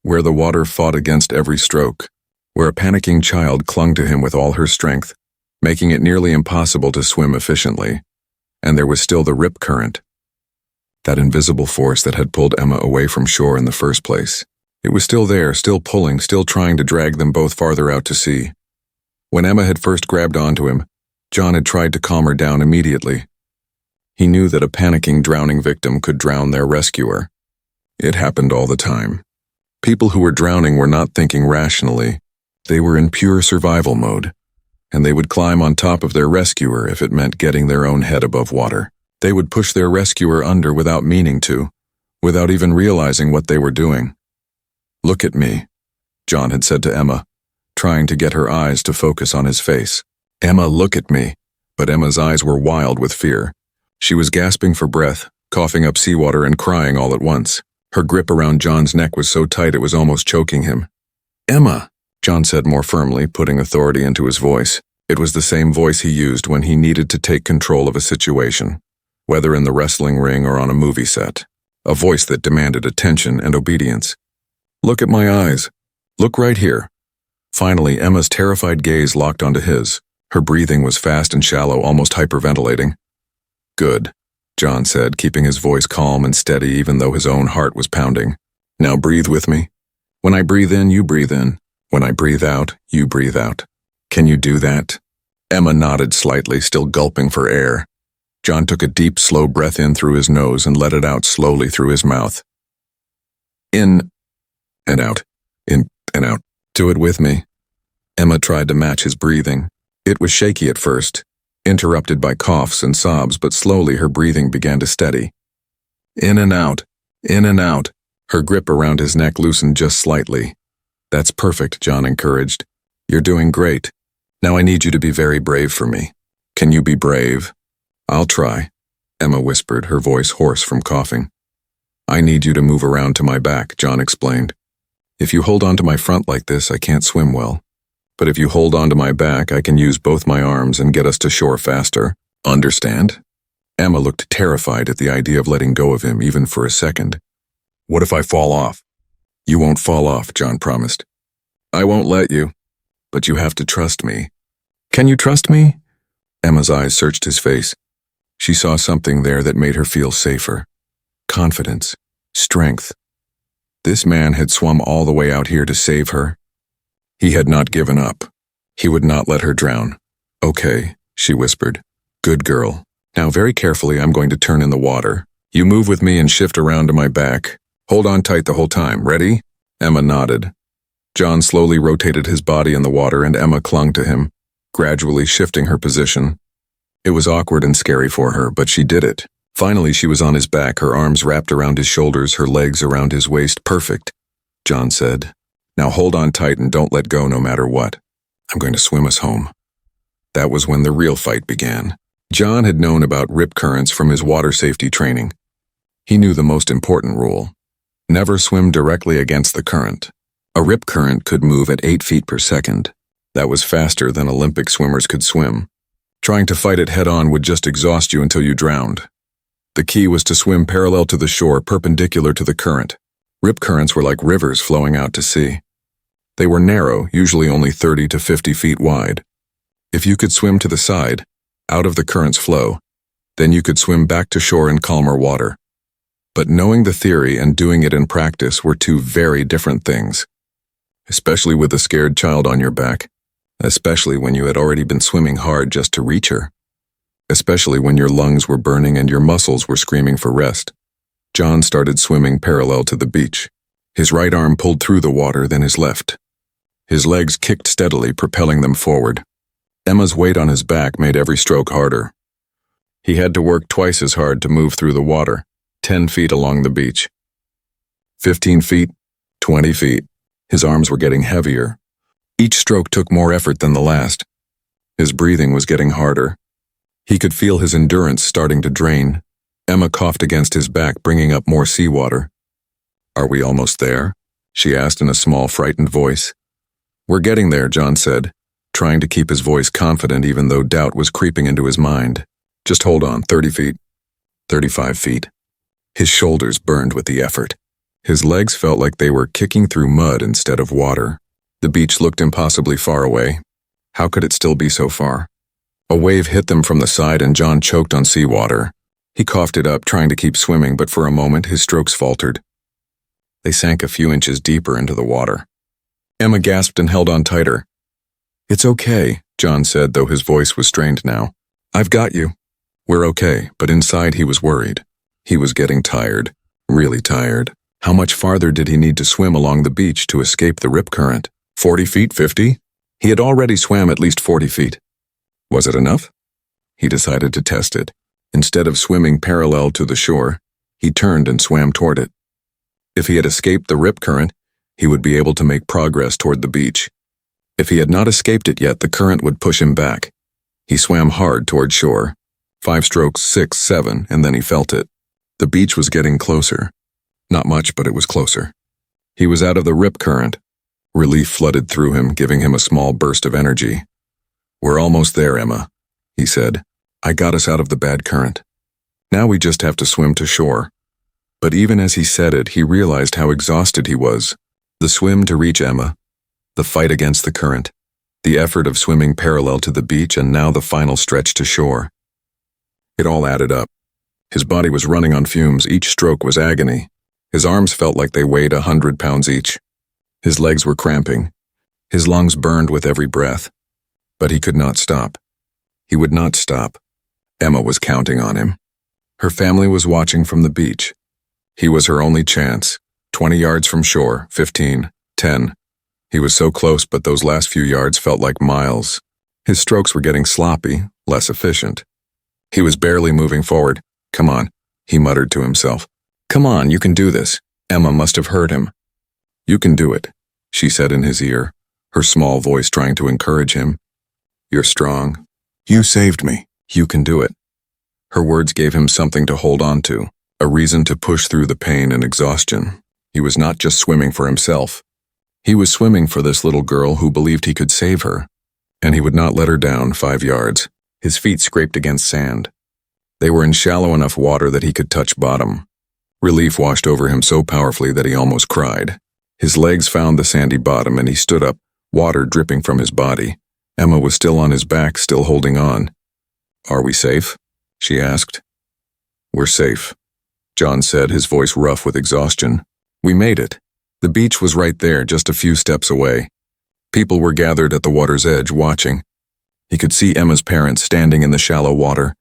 where the water fought against every stroke, where a panicking child clung to him with all her strength, making it nearly impossible to swim efficiently. And there was still the rip current. That invisible force that had pulled Emma away from shore in the first place. It was still there, still pulling, still trying to drag them both farther out to sea. When Emma had first grabbed onto him, John had tried to calm her down immediately. He knew that a panicking, drowning victim could drown their rescuer. It happened all the time. People who were drowning were not thinking rationally. They were in pure survival mode, and they would climb on top of their rescuer if it meant getting their own head above water. They would push their rescuer under without meaning to, without even realizing what they were doing. "Look at me," John had said to Emma, trying to get her eyes to focus on his face. "Emma, look at me." But Emma's eyes were wild with fear. She was gasping for breath, coughing up seawater and crying all at once. Her grip around John's neck was so tight it was almost choking him. "Emma," John said more firmly, putting authority into his voice. It was the same voice he used when he needed to take control of a situation, whether in the wrestling ring or on a movie set. A voice that demanded attention and obedience. "Look at my eyes. Look right here." Finally, Emma's terrified gaze locked onto his. Her breathing was fast and shallow, almost hyperventilating. "Good," John said, keeping his voice calm and steady even though his own heart was pounding. "Now breathe with me. When I breathe in, you breathe in. When I breathe out, you breathe out. Can you do that?" Emma nodded slightly, still gulping for air. John took a deep, slow breath in through his nose and let it out slowly through his mouth. In and out. In and out. "Do it with me." Emma tried to match his breathing. It was shaky at first, interrupted by coughs and sobs, but slowly her breathing began to steady. In and out. In and out. Her grip around his neck loosened just slightly. "That's perfect," John encouraged. "You're doing great. Now I need you to be very brave for me. Can you be brave?" "I'll try," Emma whispered, her voice hoarse from coughing. "I need you to move around to my back," John explained. "If you hold on to my front like this, I can't swim well. But if you hold on to my back, I can use both my arms and get us to shore faster. Understand?" Emma looked terrified at the idea of letting go of him even for a second. "What if I fall off?" "You won't fall off," John promised. "I won't let you. But you have to trust me." "Can you trust me?" Emma's eyes searched his face. She saw something there that made her feel safer. Confidence. Strength. This man had swum all the way out here to save her. He had not given up. He would not let her drown. "Okay," she whispered. "Good girl. Now very carefully I'm going to turn in the water. You move with me and shift around to my back. Hold on tight the whole time. Ready?" Emma nodded. John slowly rotated his body in the water and Emma clung to him, gradually shifting her position. It was awkward and scary for her, but she did it. Finally, she was on his back, her arms wrapped around his shoulders, her legs around his waist. "Perfect," John said. "Now hold on tight and don't let go no matter what. I'm going to swim us home." That was when the real fight began. John had known about rip currents from his water safety training. He knew the most important rule. Never swim directly against the current. A rip current could move at 8 feet per second. That was faster than Olympic swimmers could swim. Trying to fight it head-on would just exhaust you until you drowned. The key was to swim parallel to the shore, perpendicular to the current. Rip currents were like rivers flowing out to sea. They were narrow, usually only 30 to 50 feet wide. If you could swim to the side, out of the current's flow, then you could swim back to shore in calmer water. But knowing the theory and doing it in practice were two very different things. Especially with a scared child on your back. Especially when you had already been swimming hard just to reach her. Especially when your lungs were burning and your muscles were screaming for rest. John started swimming parallel to the beach. His right arm pulled through the water, then his left. His legs kicked steadily, propelling them forward. Emma's weight on his back made every stroke harder. He had to work twice as hard to move through the water, 10 feet along the beach. 15 feet, 20 feet. His arms were getting heavier. Each stroke took more effort than the last. His breathing was getting harder. He could feel his endurance starting to drain. Emma coughed against his back, bringing up more seawater. "Are we almost there?" she asked in a small, frightened voice. "We're getting there," John said, trying to keep his voice confident even though doubt was creeping into his mind. "Just hold on, 30 feet. 35 feet. His shoulders burned with the effort. His legs felt like they were kicking through mud instead of water. The beach looked impossibly far away. How could it still be so far? A wave hit them from the side and John choked on seawater. He coughed it up, trying to keep swimming, but for a moment his strokes faltered. They sank a few inches deeper into the water. Emma gasped and held on tighter. "It's okay," John said, though his voice was strained now. "I've got you." "We're okay," but inside he was worried. He was getting tired, really tired. How much farther did he need to swim along the beach to escape the rip current? 40 feet, 50? He had already swam at least 40 feet. Was it enough? He decided to test it. Instead of swimming parallel to the shore, he turned and swam toward it. If he had escaped the rip current, he would be able to make progress toward the beach. If he had not escaped it yet, the current would push him back. He swam hard toward shore. 5 strokes, 6, 7, and then he felt it. The beach was getting closer. Not much, but it was closer. He was out of the rip current. Relief flooded through him, giving him a small burst of energy. "We're almost there, Emma," he said. "I got us out of the bad current. Now we just have to swim to shore." But even as he said it, he realized how exhausted he was. The swim to reach Emma, the fight against the current, the effort of swimming parallel to the beach, and now the final stretch to shore. It all added up. His body was running on fumes. Each stroke was agony. His arms felt like they weighed 100 pounds each. His legs were cramping. His lungs burned with every breath. But he could not stop. He would not stop. Emma was counting on him. Her family was watching from the beach. He was her only chance. 20 yards from shore, 15, 10. He was so close, but those last few yards felt like miles. His strokes were getting sloppy, less efficient. He was barely moving forward. "Come on," he muttered to himself. "Come on, you can do this." Emma must have heard him. "You can do it," she said in his ear, her small voice trying to encourage him. "You're strong. You saved me. You can do it." Her words gave him something to hold on to, a reason to push through the pain and exhaustion. He was not just swimming for himself. He was swimming for this little girl who believed he could save her, and he would not let her down 5 yards. His feet scraped against sand. They were in shallow enough water that he could touch bottom. Relief washed over him so powerfully that he almost cried. His legs found the sandy bottom and he stood up, water dripping from his body. Emma was still on his back, still holding on. "Are we safe?" she asked. "We're safe," John said, his voice rough with exhaustion. "We made it." The beach was right there, just a few steps away. People were gathered at the water's edge, watching. He could see Emma's parents standing in the shallow water,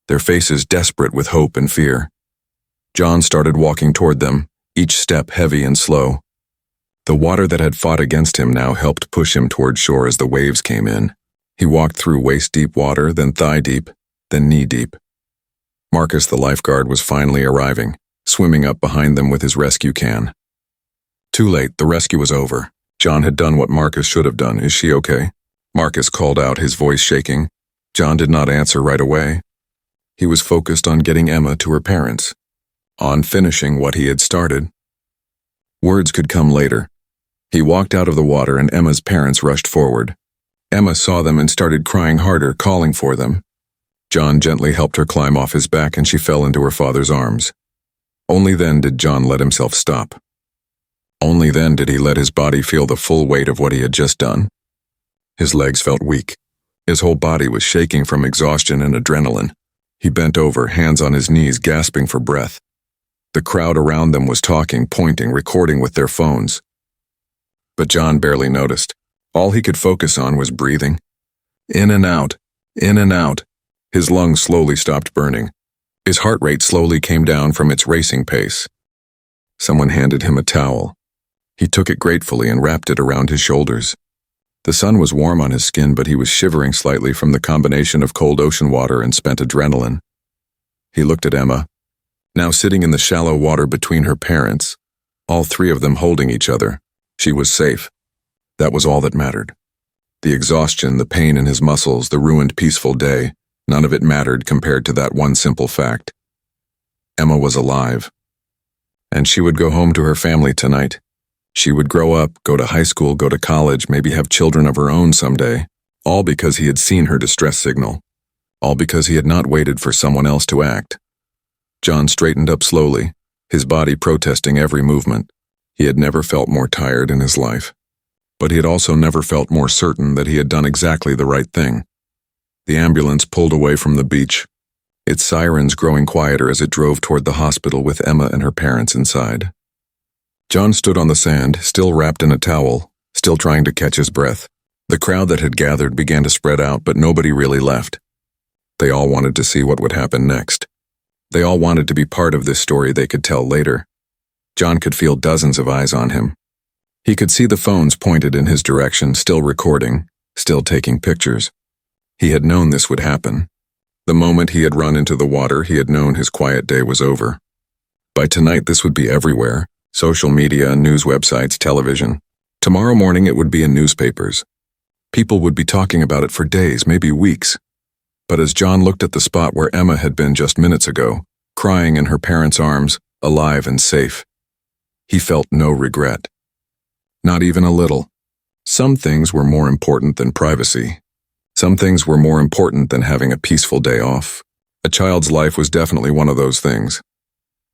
their faces desperate with hope and fear. John started walking toward them, each step heavy and slow. The water that had fought against him now helped push him toward shore as the waves came in. He walked through waist-deep water, then thigh-deep, then knee-deep. Marcus, the lifeguard, was finally arriving, swimming up behind them with his rescue can. Too late, the rescue was over. John had done what Marcus should have done. "Is she okay?" Marcus called out, his voice shaking. John did not answer right away. He was focused on getting Emma to her parents, on finishing what he had started. Words could come later. He walked out of the water and Emma's parents rushed forward. Emma saw them and started crying harder, calling for them. John gently helped her climb off his back and she fell into her father's arms. Only then did John let himself stop. Only then did he let his body feel the full weight of what he had just done. His legs felt weak. His whole body was shaking from exhaustion and adrenaline. He bent over, hands on his knees, gasping for breath. The crowd around them was talking, pointing, recording with their phones. But John barely noticed. All he could focus on was breathing. In and out, in and out. His lungs slowly stopped burning. His heart rate slowly came down from its racing pace. Someone handed him a towel. He took it gratefully and wrapped it around his shoulders. The sun was warm on his skin, but he was shivering slightly from the combination of cold ocean water and spent adrenaline. He looked at Emma, now sitting in the shallow water between her parents, all 3 of them holding each other. She was safe. That was all that mattered. The exhaustion, the pain in his muscles, the ruined peaceful day, None of it mattered compared to that one simple fact. Emma was alive. And she would go home to her family tonight. She would grow up, go to high school, go to college, maybe have children of her own someday, all because he had seen her distress signal. All because he had not waited for someone else to act. John straightened up slowly, his body protesting every movement. He had never felt more tired in his life. But he had also never felt more certain that he had done exactly the right thing. The ambulance pulled away from the beach, its sirens growing quieter as it drove toward the hospital with Emma and her parents inside. John stood on the sand, still wrapped in a towel, still trying to catch his breath. The crowd that had gathered began to spread out, but nobody really left. They all wanted to see what would happen next. They all wanted to be part of this story they could tell later. John could feel dozens of eyes on him. He could see the phones pointed in his direction, still recording, still taking pictures. He had known this would happen. The moment he had run into the water, he had known his quiet day was over. By tonight, this would be everywhere. Social media, news websites, television. Tomorrow morning, it would be in newspapers. People would be talking about it for days, maybe weeks. But as John looked at the spot where Emma had been just minutes ago, crying in her parents' arms, alive and safe, he felt no regret. Not even a little. Some things were more important than privacy. Some things were more important than having a peaceful day off. A child's life was definitely one of those things.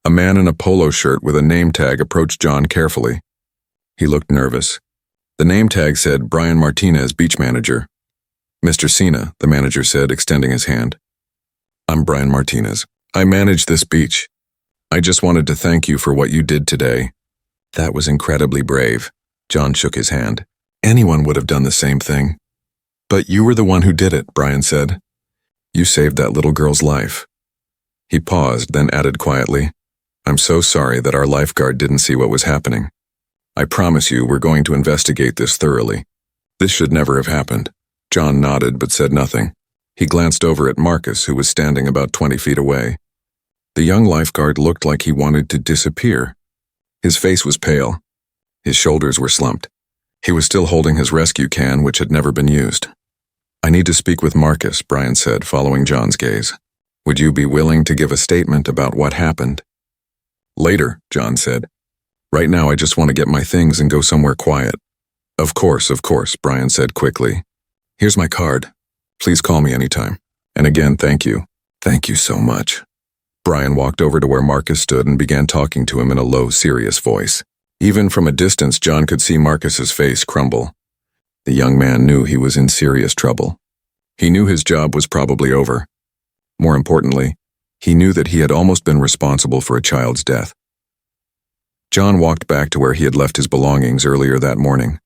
A man in a polo shirt with a name tag approached John carefully. He looked nervous. The name tag said Brian Martinez, beach manager. Mr. Cena, the manager said, extending his hand. I'm Brian Martinez. I manage this beach. I just wanted to thank you for what you did today. That was incredibly brave. John shook his hand. Anyone would have done the same thing. But you were the one who did it, Brian said. You saved that little girl's life. He paused, then added quietly, I'm so sorry that our lifeguard didn't see what was happening. I promise you we're going to investigate this thoroughly. This should never have happened. John nodded but said nothing. He glanced over at Marcus, who was standing about 20 feet away. The young lifeguard looked like he wanted to disappear. His face was pale. His shoulders were slumped. He was still holding his rescue can, which had never been used. I need to speak with Marcus, Brian said, following John's gaze. Would you be willing to give a statement about what happened? Later, John said. Right now I just want to get my things and go somewhere quiet. Of course, Brian said quickly. Here's my card. Please call me anytime. And again, thank you. Thank you so much. Brian walked over to where Marcus stood and began talking to him in a low, serious voice. Even from a distance, John could see Marcus's face crumble. The young man knew he was in serious trouble. He knew his job was probably over. More importantly, he knew that he had almost been responsible for a child's death. John walked back to where he had left his belongings earlier that morning.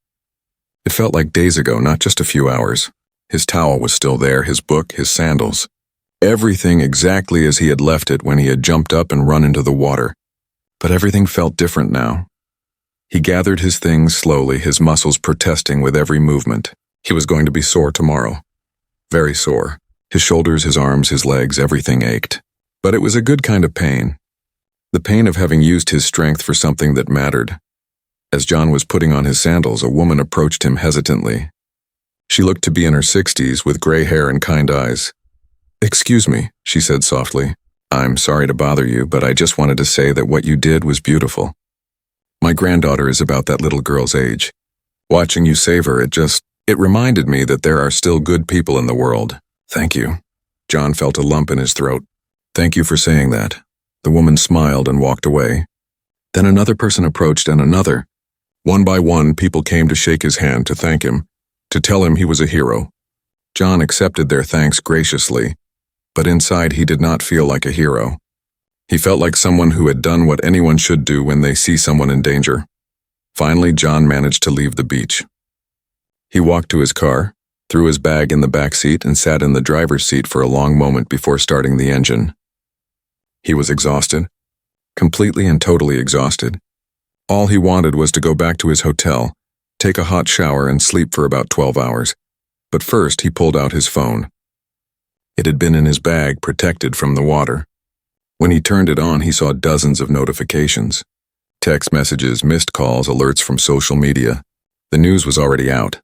It felt like days ago, not just a few hours. His towel was still there, his book, his sandals. Everything exactly as he had left it when he had jumped up and run into the water. But everything felt different now. He gathered his things slowly, his muscles protesting with every movement. He was going to be sore tomorrow. Very sore. His shoulders, his arms, his legs, everything ached. But it was a good kind of pain. The pain of having used his strength for something that mattered. As John was putting on his sandals, a woman approached him hesitantly. She looked to be in her 60s with gray hair and kind eyes. Excuse me, she said softly. I'm sorry to bother you, but I just wanted to say that what you did was beautiful. My granddaughter is about that little girl's age. Watching you save her, it reminded me that there are still good people in the world. Thank you. John felt a lump in his throat. Thank you for saying that. The woman smiled and walked away. Then another person approached and another. One by one, people came to shake his hand to thank him, to tell him he was a hero. John accepted their thanks graciously, but inside he did not feel like a hero. He felt like someone who had done what anyone should do when they see someone in danger. Finally, John managed to leave the beach. He walked to his car, threw his bag in the back seat, and sat in the driver's seat for a long moment before starting the engine. He was exhausted, completely and totally exhausted. All he wanted was to go back to his hotel, take a hot shower, and sleep for about 12 hours. But first, he pulled out his phone. It had been in his bag, protected from the water. When he turned it on, he saw dozens of notifications. Text messages, missed calls, alerts from social media. The news was already out.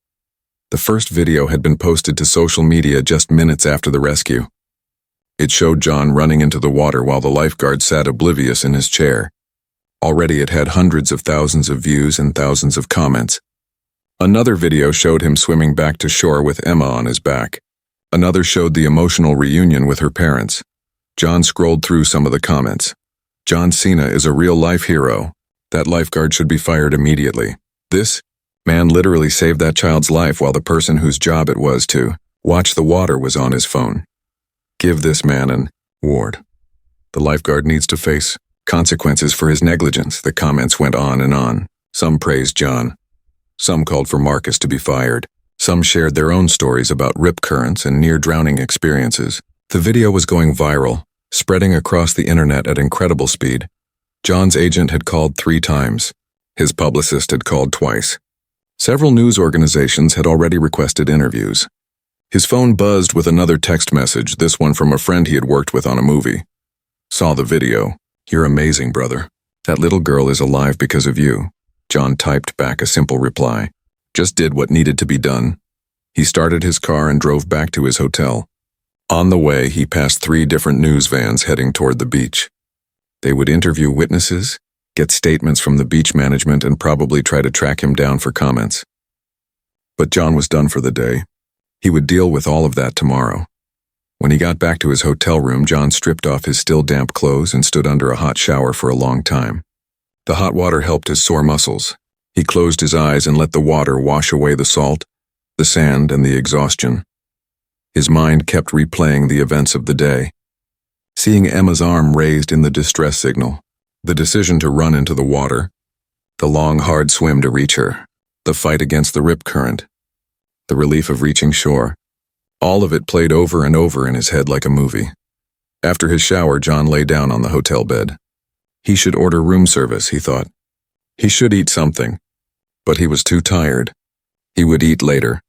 The first video had been posted to social media just minutes after the rescue. It showed John running into the water while the lifeguard sat oblivious in his chair. Already it had hundreds of thousands of views and thousands of comments. Another video showed him swimming back to shore with Emma on his back. Another showed the emotional reunion with her parents. John scrolled through some of the comments. John Cena is a real-life hero. That lifeguard should be fired immediately. This man literally saved that child's life while the person whose job it was to watch the water was on his phone. Give this man an award. The lifeguard needs to face consequences for his negligence. The comments went on and on. Some praised John. Some called for Marcus to be fired. Some shared their own stories about rip currents and near-drowning experiences. The video was going viral, spreading across the internet at incredible speed. John's agent had called 3 times. His publicist had called twice. Several news organizations had already requested interviews. His phone buzzed with another text message, this one from a friend he had worked with on a movie. Saw the video. You're amazing, brother. That little girl is alive because of you. John typed back a simple reply. Just did what needed to be done. He started his car and drove back to his hotel. On the way, he passed 3 different news vans heading toward the beach. They would interview witnesses, get statements from the beach management, and probably try to track him down for comments. But John was done for the day. He would deal with all of that tomorrow. When he got back to his hotel room, John stripped off his still damp clothes and stood under a hot shower for a long time. The hot water helped his sore muscles. He closed his eyes and let the water wash away the salt, the sand, and the exhaustion. His mind kept replaying the events of the day. Seeing Emma's arm raised in the distress signal, the decision to run into the water, the long, hard swim to reach her, the fight against the rip current, the relief of reaching shore. All of it played over and over in his head like a movie. After his shower, John lay down on the hotel bed. He should order room service, he thought. He should eat something. But he was too tired. He would eat later.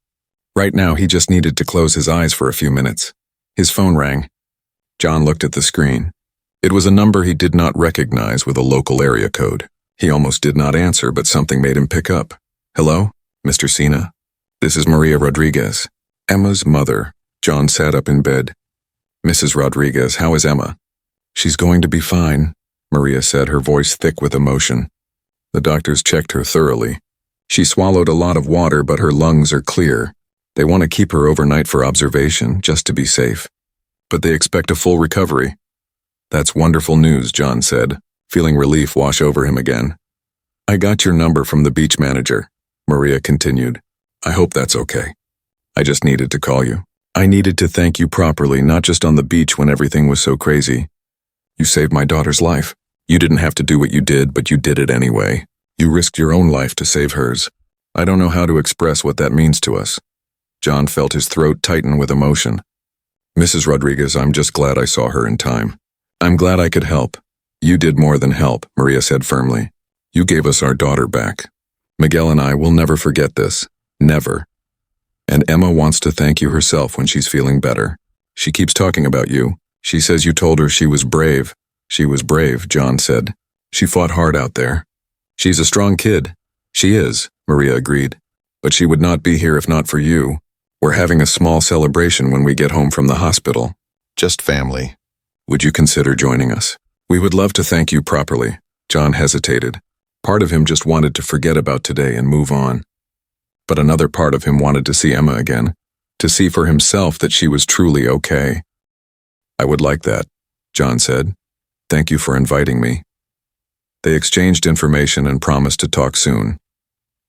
Right now, he just needed to close his eyes for a few minutes. His phone rang. John looked at the screen. It was a number he did not recognize with a local area code. He almost did not answer, but something made him pick up. Hello, Mr. Cena? This is Maria Rodriguez, Emma's mother. John sat up in bed. Mrs. Rodriguez, how is Emma? She's going to be fine, Maria said, her voice thick with emotion. The doctors checked her thoroughly. She swallowed a lot of water, but her lungs are clear. They want to keep her overnight for observation, just to be safe. But they expect a full recovery. That's wonderful news, John said, feeling relief wash over him again. I got your number from the beach manager, Maria continued. I hope that's okay. I just needed to call you. I needed to thank you properly, not just on the beach when everything was so crazy. You saved my daughter's life. You didn't have to do what you did, but you did it anyway. You risked your own life to save hers. I don't know how to express what that means to us. John felt his throat tighten with emotion. Mrs. Rodriguez, I'm just glad I saw her in time. I'm glad I could help. You did more than help, Maria said firmly. You gave us our daughter back. Miguel and I will never forget this. Never. And Emma wants to thank you herself when she's feeling better. She keeps talking about you. She says you told her she was brave. She was brave, John said. She fought hard out there. She's a strong kid. She is, Maria agreed. But she would not be here if not for you. We're having a small celebration when we get home from the hospital. Just family. Would you consider joining us? We would love to thank you properly. John hesitated. Part of him just wanted to forget about today and move on. But another part of him wanted to see Emma again, to see for himself that she was truly okay. I would like that, John said. Thank you for inviting me. They exchanged information and promised to talk soon.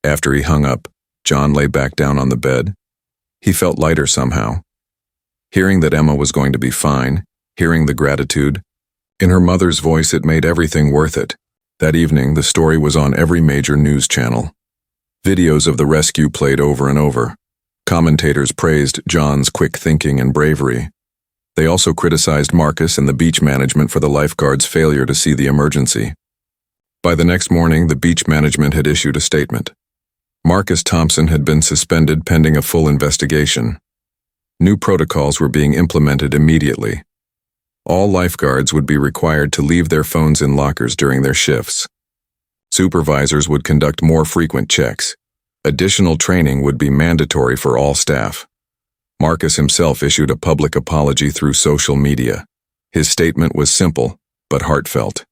After he hung up, John lay back down on the bed. He felt lighter somehow. Hearing that Emma was going to be fine, hearing the gratitude, in her mother's voice, it made everything worth it. That evening, the story was on every major news channel. Videos of the rescue played over and over. Commentators praised John's quick thinking and bravery. They also criticized Marcus and the beach management for the lifeguard's failure to see the emergency. By the next morning, the beach management had issued a statement. Marcus Thompson had been suspended pending a full investigation. New protocols were being implemented immediately. All lifeguards would be required to leave their phones in lockers during their shifts. Supervisors would conduct more frequent checks. Additional training would be mandatory for all staff. Marcus himself issued a public apology through social media. His statement was simple, but heartfelt.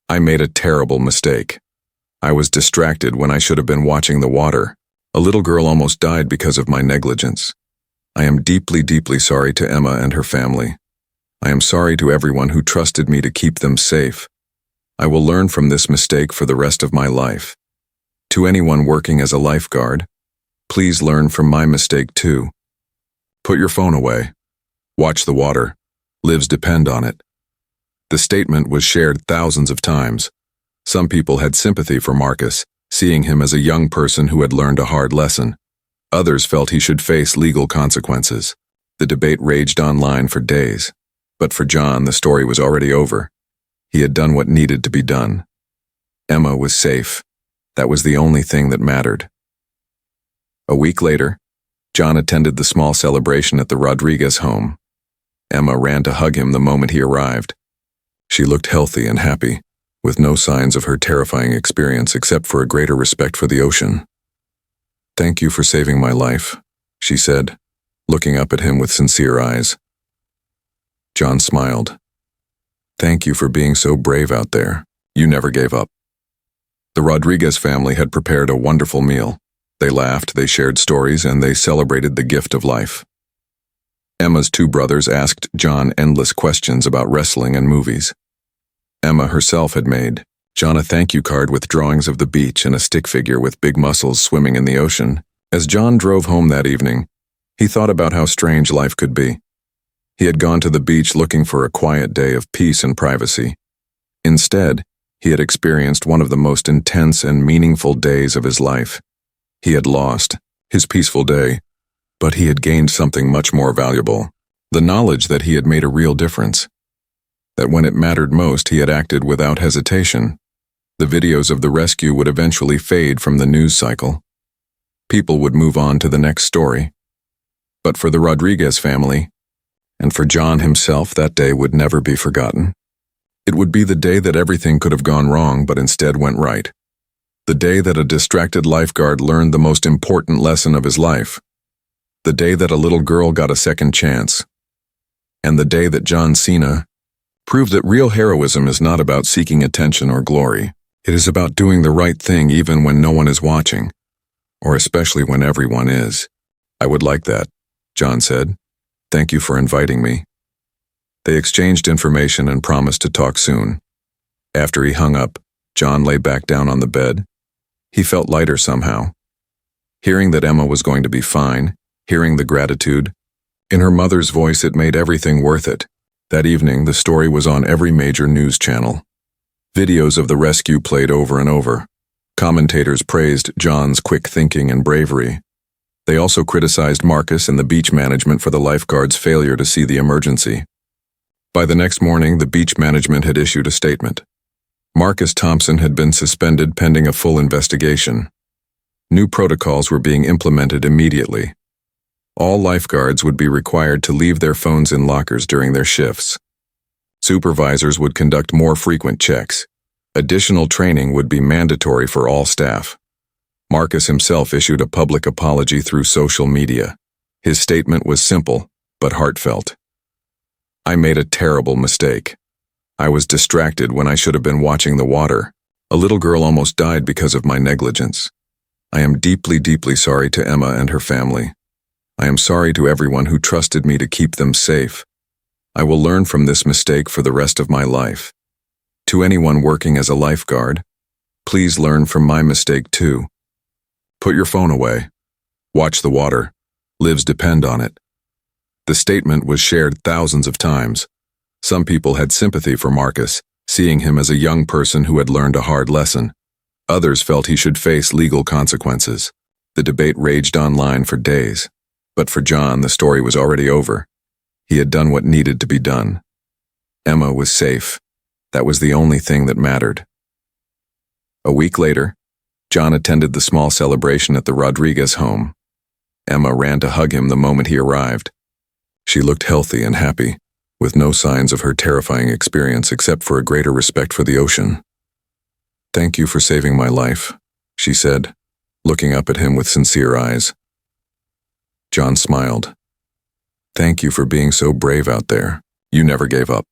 I made a terrible mistake. I was distracted when I should have been watching the water. A little girl almost died because of my negligence. I am deeply, deeply sorry to Emma and her family. I am sorry to everyone who trusted me to keep them safe. I will learn from this mistake for the rest of my life. To anyone working as a lifeguard, please learn from my mistake too. Put your phone away. Watch the water. Lives depend on it. The statement was shared thousands of times. Some people had sympathy for Marcus, seeing him as a young person who had learned a hard lesson. Others felt he should face legal consequences. The debate raged online for days. But for John, the story was already over. He had done what needed to be done. Emma was safe. That was the only thing that mattered. A week later, John attended the small celebration at the Rodriguez home. Emma ran to hug him the moment he arrived. She looked healthy and happy, with no signs of her terrifying experience except for a greater respect for the ocean. "Thank you for saving my life," she said, looking up at him with sincere eyes. John smiled. "Thank you for being so brave out there. You never gave up." The Rodriguez family had prepared a wonderful meal. They laughed, they shared stories, and they celebrated the gift of life. Emma's two brothers asked John endless questions about wrestling and movies. Emma herself had made John a thank you card with drawings of the beach and a stick figure with big mussels swimming in the ocean. As John drove home that evening, he thought about how strange life could be. He had gone to the beach looking for a quiet day of peace and privacy. Instead, he had experienced one of the most intense and meaningful days of his life. He had lost his peaceful day, but he had gained something much more valuable, the knowledge that he had made a real difference. That when it mattered most, he had acted without hesitation. The videos of the rescue would eventually fade from the news cycle. People would move on to the next story. But for the Rodriguez family, and for John himself, that day would never be forgotten. It would be the day that everything could have gone wrong but instead went right. The day that a distracted lifeguard learned the most important lesson of his life. The day that a little girl got a second chance. And the day that John Cena proved that real heroism is not about seeking attention or glory. It is about doing the right thing even when no one is watching, or especially when everyone is. "I would like that," John said. "Thank you for inviting me." They exchanged information and promised to talk soon. After he hung up, John lay back down on the bed. He felt lighter somehow. Hearing that Emma was going to be fine, hearing the gratitude in her mother's voice, it made everything worth it. That evening, the story was on every major news channel. Videos of the rescue played over and over. Commentators praised John's quick thinking and bravery. They also criticized Marcus and the beach management for the lifeguard's failure to see the emergency. By the next morning, the beach management had issued a statement. Marcus Thompson had been suspended pending a full investigation. New protocols were being implemented immediately. All lifeguards would be required to leave their phones in lockers during their shifts. Supervisors would conduct more frequent checks. Additional training would be mandatory for all staff. Marcus himself issued a public apology through social media. His statement was simple, but heartfelt. I made a terrible mistake. I was distracted when I should have been watching the water. A little girl almost died because of my negligence. I am deeply, deeply sorry to Emma and her family. I am sorry to everyone who trusted me to keep them safe. I will learn from this mistake for the rest of my life. To anyone working as a lifeguard, please learn from my mistake too. Put your phone away. Watch the water. Lives depend on it. The statement was shared thousands of times. Some people had sympathy for Marcus, seeing him as a young person who had learned a hard lesson. Others felt he should face legal consequences. The debate raged online for days. But for John, the story was already over. He had done what needed to be done. Emma was safe. That was the only thing that mattered. A week later, John attended the small celebration at the Rodriguez home. Emma ran to hug him the moment he arrived. She looked healthy and happy, with no signs of her terrifying experience except for a greater respect for the ocean. "Thank you for saving my life," she said, looking up at him with sincere eyes. John smiled. Thank you for being so brave out there. You never gave up.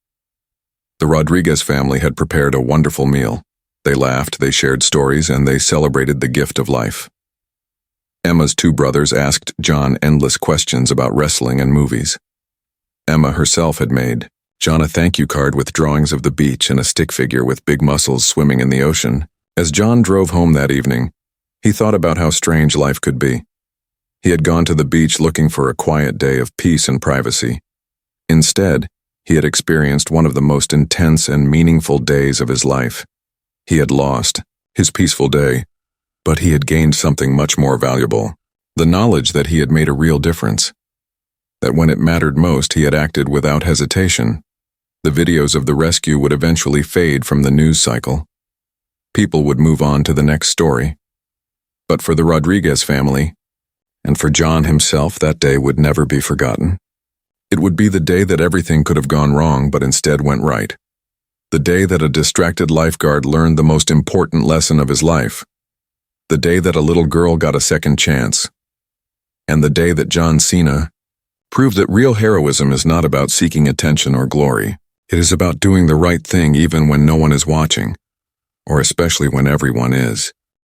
The Rodriguez family had prepared a wonderful meal. They laughed, they shared stories, and they celebrated the gift of life. Emma's two brothers asked John endless questions about wrestling and movies. Emma herself had made John a thank you card with drawings of the beach and a stick figure with big mussels swimming in the ocean. As John drove home that evening, he thought about how strange life could be. He had gone to the beach looking for a quiet day of peace and privacy. Instead, he had experienced one of the most intense and meaningful days of his life. He had lost his peaceful day, but he had gained something much more valuable, the knowledge that he had made a real difference, that when it mattered most he had acted without hesitation. The videos of the rescue would eventually fade from the news cycle. People would move on to the next story. But for the Rodriguez family, and for John himself, that day would never be forgotten. It would be the day that everything could have gone wrong but instead went right. The day that a distracted lifeguard learned the most important lesson of his life. The day that a little girl got a second chance. And the day that John Cena proved that real heroism is not about seeking attention or glory. It is about doing the right thing even when no one is watching, or especially when everyone is.